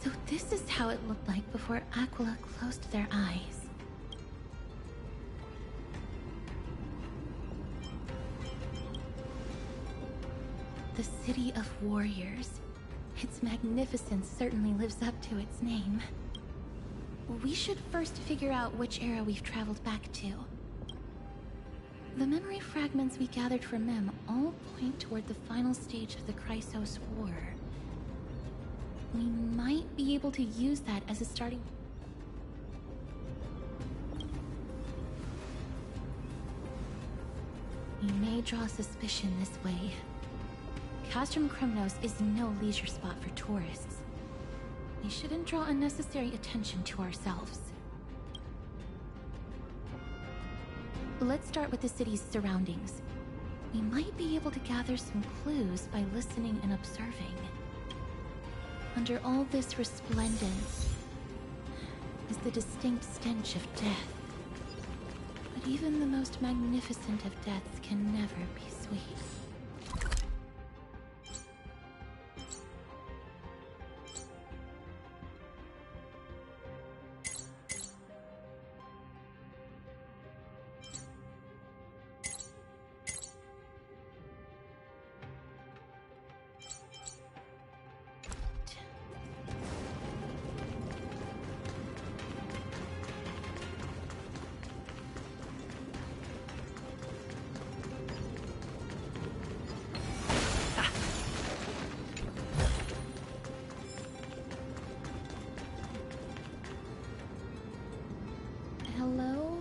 So this is how it looked like before Aquila closed their eyes. The City of Warriors. Its magnificence certainly lives up to its name. We should first figure out which era we've traveled back to. The memory fragments we gathered from Mem all point toward the final stage of the Chrysos War. We might be able to use that as a starting... We may draw suspicion this way. Castrum Kremnos is no leisure spot for tourists. We shouldn't draw unnecessary attention to ourselves. Let's start with the city's surroundings. We might be able to gather some clues by listening and observing. Under all this resplendence is the distinct stench of death. But even the most magnificent of deaths can never be sweet. Hello?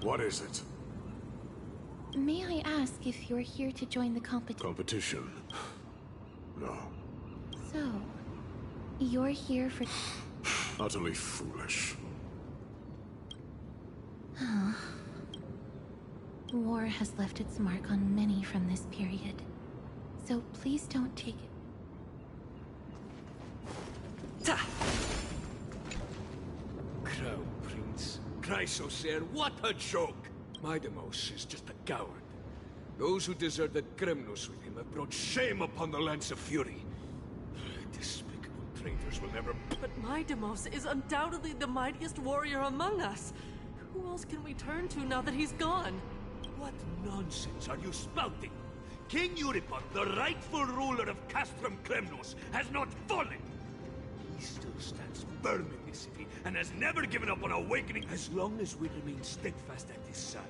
What is it? May I ask if you're here to join the competition? Competition? No. So, you're here for... Utterly foolish. War has left its mark on many from this period. So please don't take it... Crown Prince. Chrysosair, what a joke! Midemos is just a coward. Those who deserted Kremnos with him have brought shame upon the Lance of Fury. Despicable traitors will never... But Midemos is undoubtedly the mightiest warrior among us. Who else can we turn to now that he's gone? What nonsense are you spouting? King Euripon, the rightful ruler of Castrum Kremnos, has not fallen! He still stands firm in this city, and has never given up on awakening. As long as we remain steadfast at his side,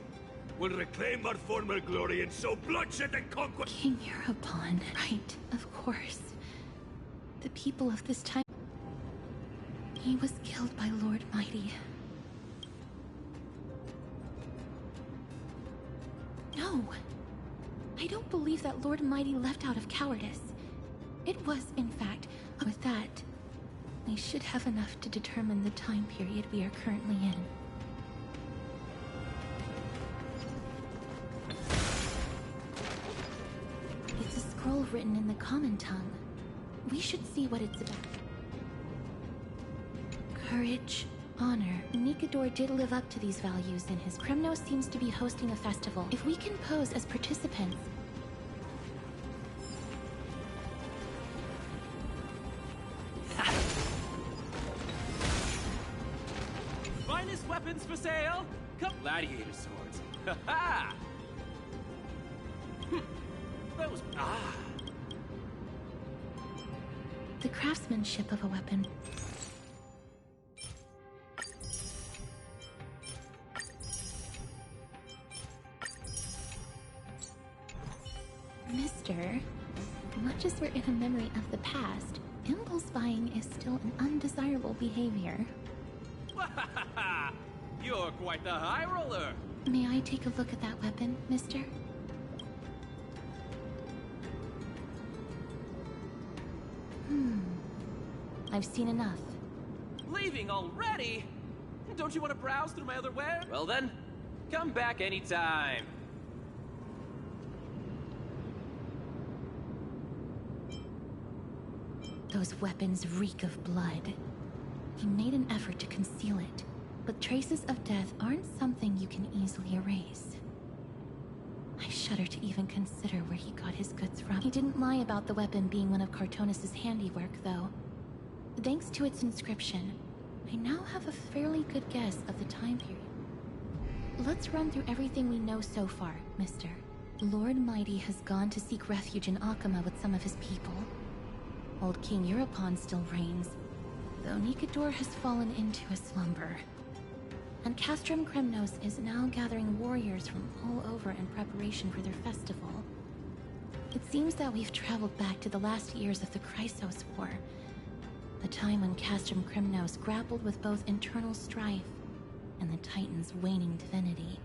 we'll reclaim our former glory and sow bloodshed and conquest. King Euripon, right, of course. The people of this time... He was killed by Lord Mighty. No! I don't believe that Lord Mighty left out of cowardice. It was, in fact, with that, we should have enough to determine the time period we are currently in. It's a scroll written in the common tongue. We should see what it's about. Courage, honor. Nikador did live up to these values in his... Kremnos seems to be hosting a festival. If we can pose as participants... Finest weapons for sale? Come, gladiator swords. Ha ha! Those... The craftsmanship of a weapon. Mister, much as we're in a memory of the past, impulse buying is still an undesirable behavior. You're quite the high roller. May I take a look at that weapon, mister? I've seen enough. Leaving already? Don't you want to browse through my other wares? Well then, come back anytime. Those weapons reek of blood. He made an effort to conceal it, but traces of death aren't something you can easily erase. I shudder to even consider where he got his goods from. He didn't lie about the weapon being one of Cartonis' handiwork, though. Thanks to its inscription, I now have a fairly good guess of the time period. Let's run through everything we know so far, mister. Lord Mighty has gone to seek refuge in Akama with some of his people. Old King Euripon still reigns, though Nikador has fallen into a slumber. And Castrum Kremnos is now gathering warriors from all over in preparation for their festival. It seems that we've traveled back to the last years of the Chrysos War. The time when Castrum Crimnos grappled with both internal strife and the Titan's waning divinity.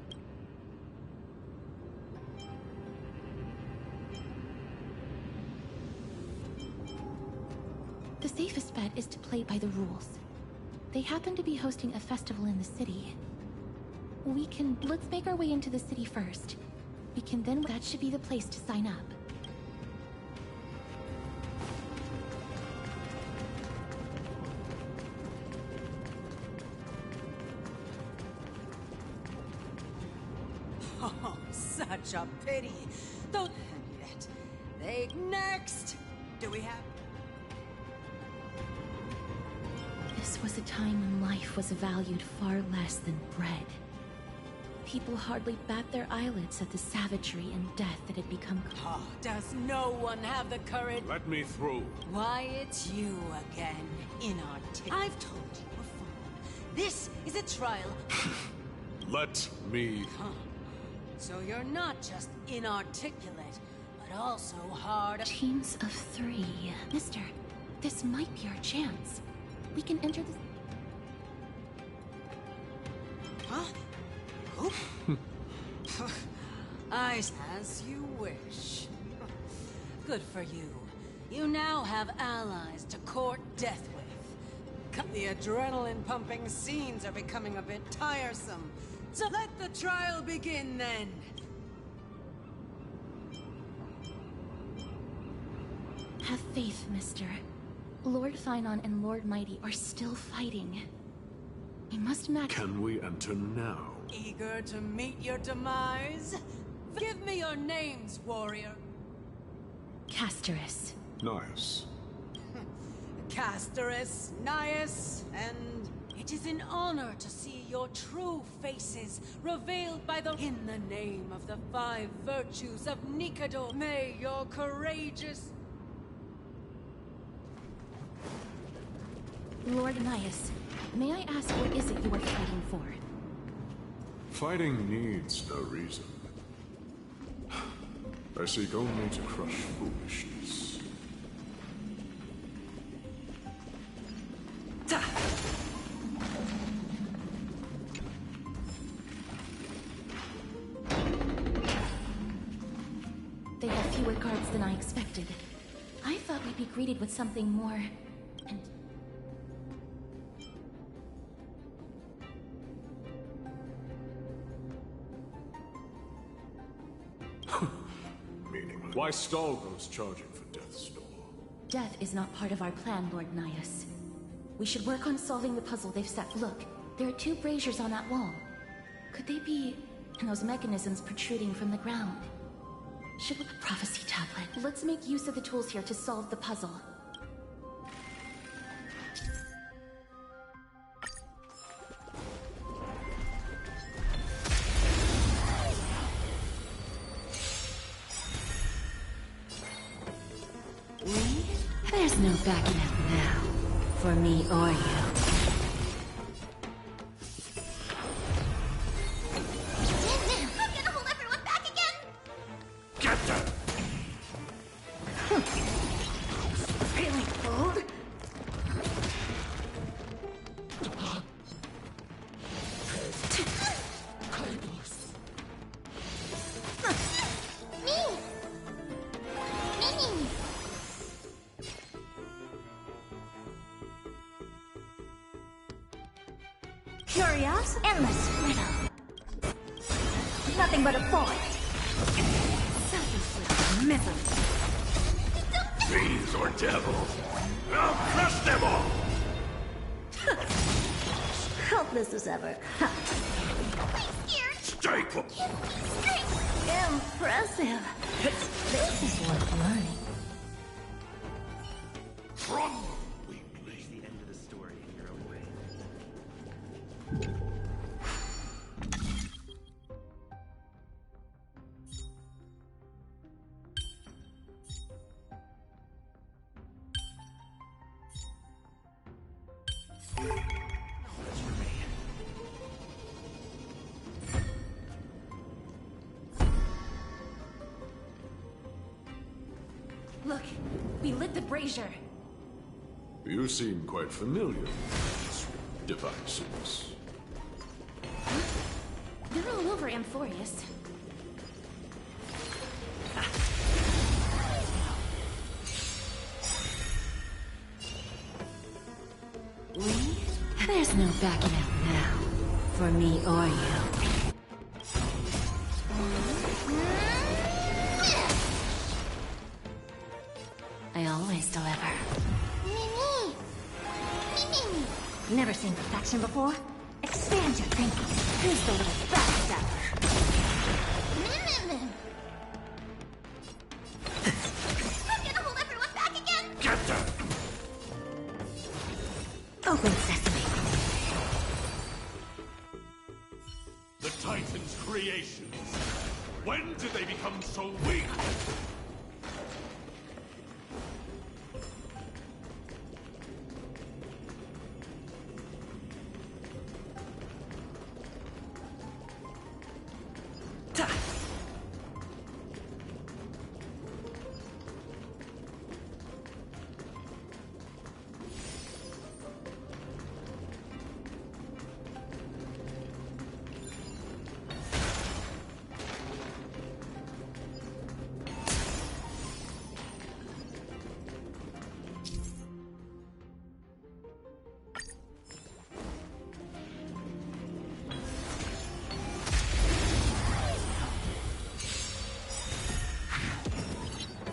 The safest bet is to play by the rules. They happen to be hosting a festival in the city. Let's make our way into the city first. That should be the place to sign up. Oh, such a pity. Don't yet. Next! Do we have... This was a time when life was valued far less than bread. People hardly bat their eyelids at the savagery and death that had become... Oh, does no one have the courage? Let me through. Why, it's you again, inarticulate. I've told you before. This is a trial. Let me... Huh. So you're not just inarticulate, but also hard... Teams of 3. Mister, this might be our chance. We can enter this... Huh? As you wish. Good for you. You now have allies to court death with. The adrenaline-pumping scenes are becoming a bit tiresome. So let the trial begin, then. Have faith, mister. Lord Finon and Lord Mighty are still fighting. We must match... Can we enter now? Eager to meet your demise? Give me your names, warrior. Castorus. Nice. Castorus, Nias, and... It is an honor to see your true faces revealed by the... In the name of the 5 virtues of Nikador, may your courageous... Lord Nias, may I ask what is it you are fighting for? Fighting needs no reason. I seek only to crush foolishness. They have fewer guards than I expected. I thought we'd be greeted with something more... and... Meaningless. Why stall those charging for death's door? Death is not part of our plan, Lord Nias. We should work on solving the puzzle they've set. Look, there are 2 braziers on that wall. Could they be... and those mechanisms protruding from the ground? Should we... Prophecy tablet. Let's make use of the tools here to solve the puzzle. There's no backing up now, for me or you. I'm gonna hold everyone back again! Get them! Really bold? Curious, endless riddle. Nothing but a void. Selfishly miserable. Fiends or devils? I'll crush them all! Helpless as ever. Stay put! Impressive. This is worth learning. From Reach the end of the story in your own way. Look, we lit the brazier. You seem quite familiar with these devices. They're all over Amphorius. There's no backing out now, for me or you. I always deliver. Never seen perfection before? Expand your thinking. Who's the little backstabber? I'm gonna hold everyone back again! Get them! Open sesame. The Titan's creations. When did they become so weak?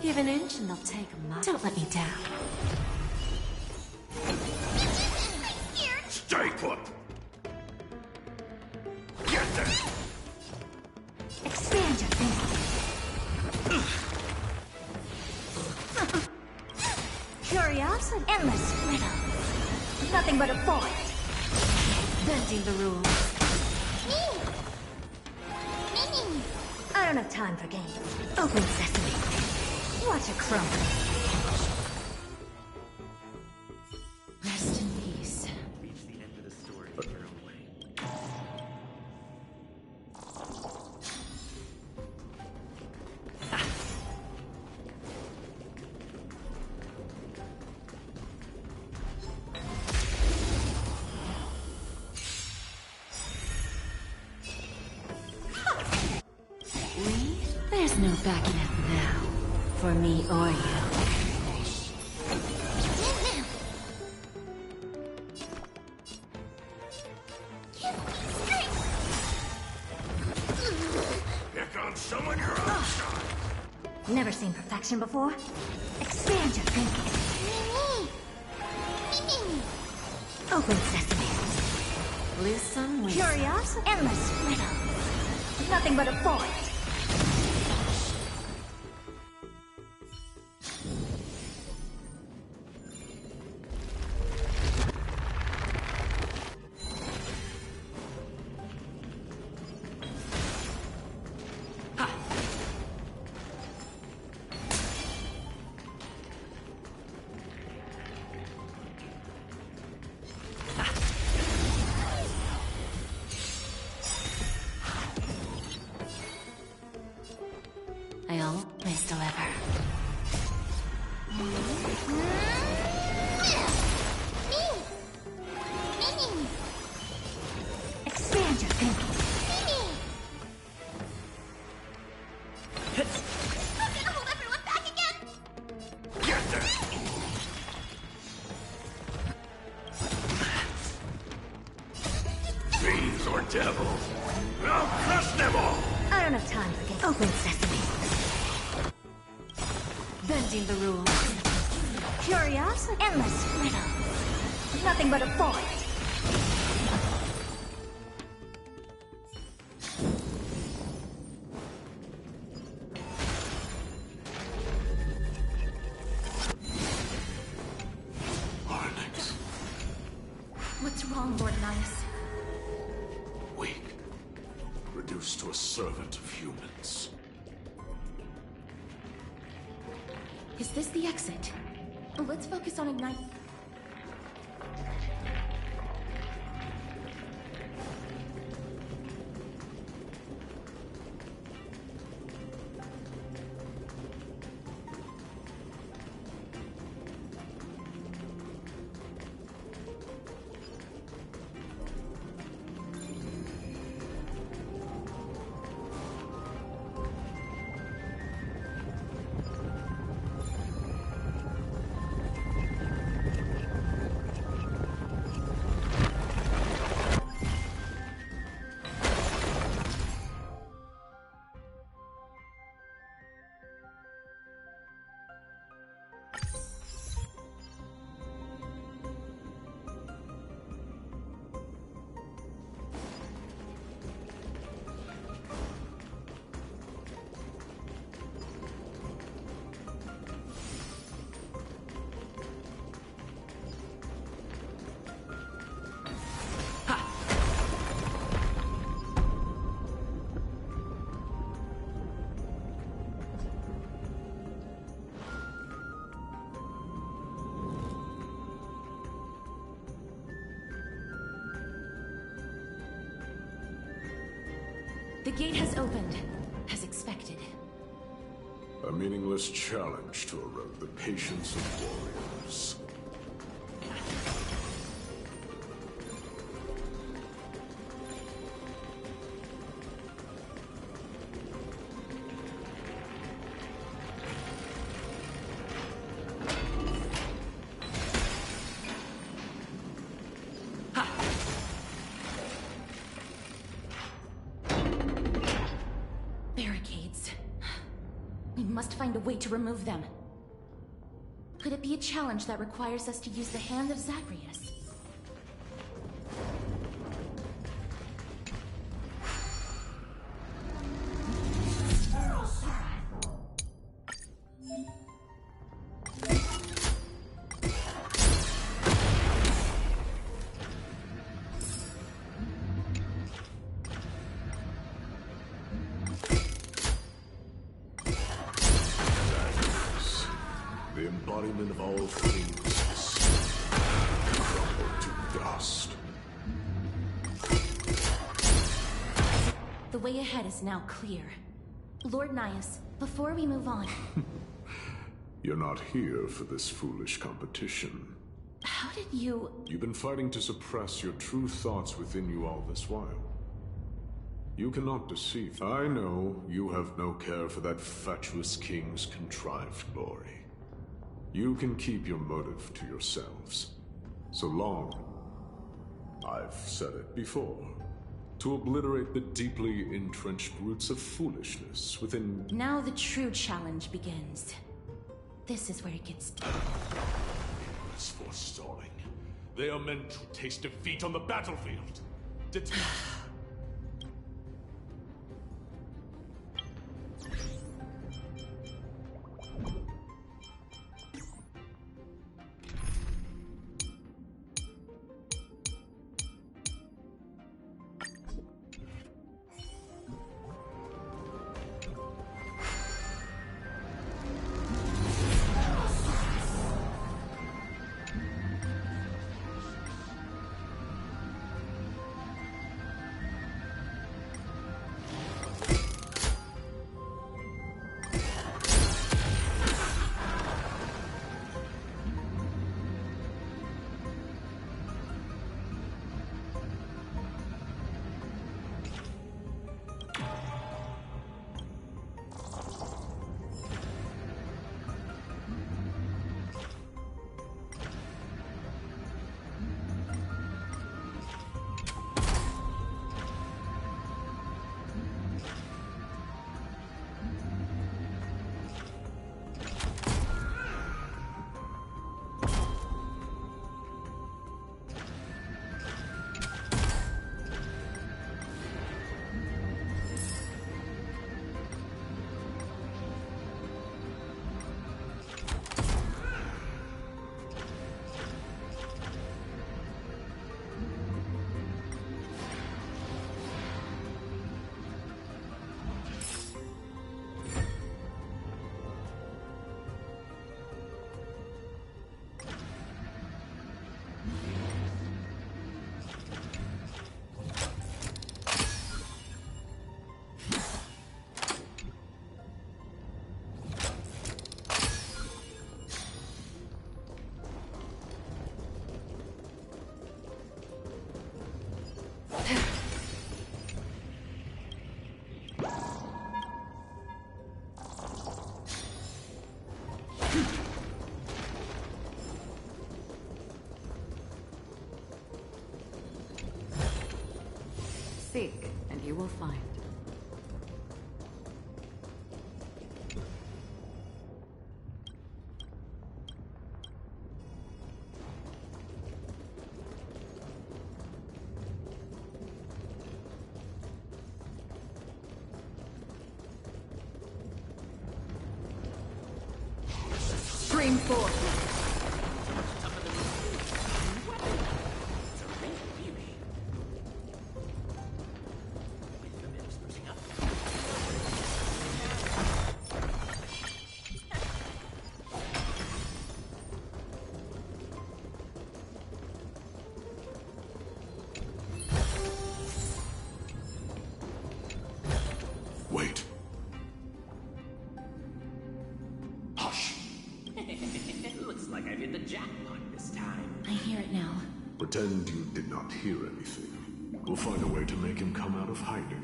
Give an inch and they'll take a mile. Don't let me down. Stay put! Get them! Expand your thinking. Curiosity. Endless riddle. Nothing but a void. Bending the rules. I don't have time for games. Open sesame. Watch it crumble. Rest in peace. Reach the end of the story in your own way. There's no backing out now, for me or you. Here comes someone your own side. Never seen perfection before? Expand your thinking. Open sesame. Lose some, win some. Curiosity. Endless riddle. Nothing but a void. I always deliver. Expand your thinking. I'm gonna hold everyone back again! Get them! Fiends or devils? I'll crush them all! I don't have time for games. Open sesame. Bending the rules. Curiosity. Endless riddle. Nothing but a void. What's wrong, Lord Nihus? Weak. Reduced to a servant of humans. Is this the exit? Let's focus on Ignite. The gate has opened, as expected. A meaningless challenge to erode the patience of warriors. Barricades. We must find a way to remove them. Could it be a challenge that requires us to use the hand of Zagreus? The embodiment of all things crumbled to dust. The way ahead is now clear. Lord Nias, before we move on... You're not here for this foolish competition. How did you... You've been fighting to suppress your true thoughts within you all this while. You cannot deceive. I know you have no care for that fatuous king's contrived glory. You can keep your motive to yourselves. So long, I've said it before, to obliterate the deeply entrenched roots of foolishness within... Now the true challenge begins. This is where it gets... It's forestalling. They are meant to taste defeat on the battlefield. Seek, and you will find. Scream forth! jackpot this time. I hear it now. Pretend you did not hear anything. We'll find a way to make him come out of hiding.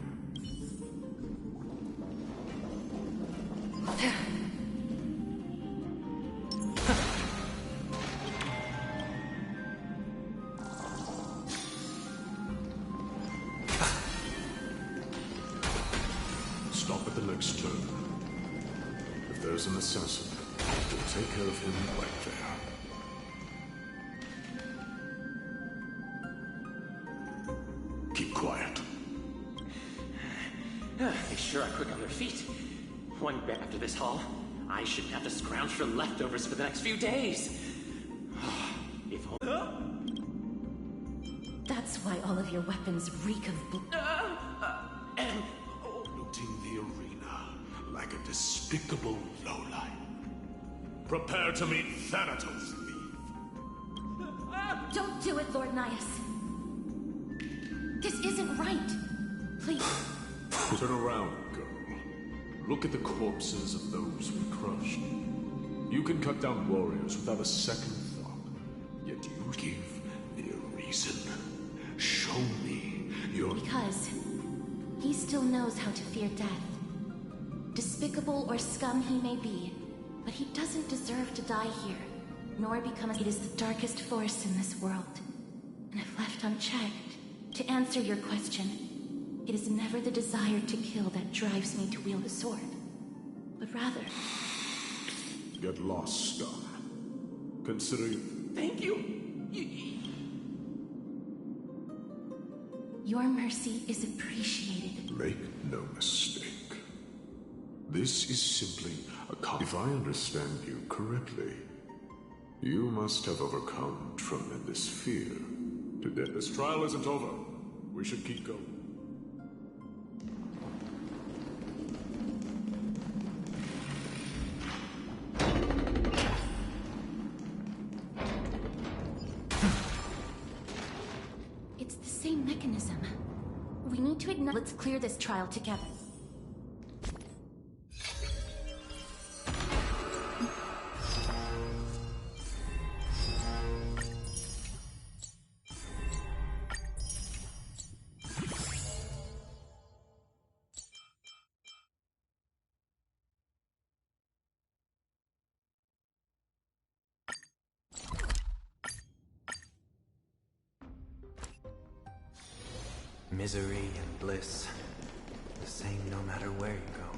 Stop at the next turn. If there's an assassin, we'll take care of him right there. Keep quiet. Make sure are quick on their feet. One bit after this haul, I shouldn't have to scrounge for leftovers for the next few days. If That's why all of your weapons reek of Looting the arena like a despicable lowlife. Prepare to meet Thanatos, thief. Don't do it, Lord Nias. This isn't right. Please. Turn around, girl. Look at the corpses of those we crushed. You can cut down warriors without a second thought. Yet you give me a reason. Show me your... Because he still knows how to fear death. Despicable or scum he may be, but he doesn't deserve to die here, nor become... It is the darkest force in this world. And if left unchecked, to answer your question, it is never the desire to kill that drives me to wield a sword, but rather... Get lost, scum. Consider you... Thank you. Your mercy is appreciated. Make no mistake. This is simply a If I understand you correctly, you must have overcome tremendous fear. Today, this trial isn't over. We should keep going. It's the same mechanism. We need to ignite. Let's clear this trial together. Misery and bliss, the same no matter where you go.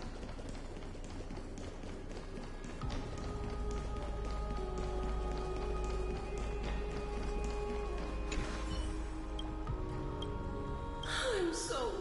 I'm so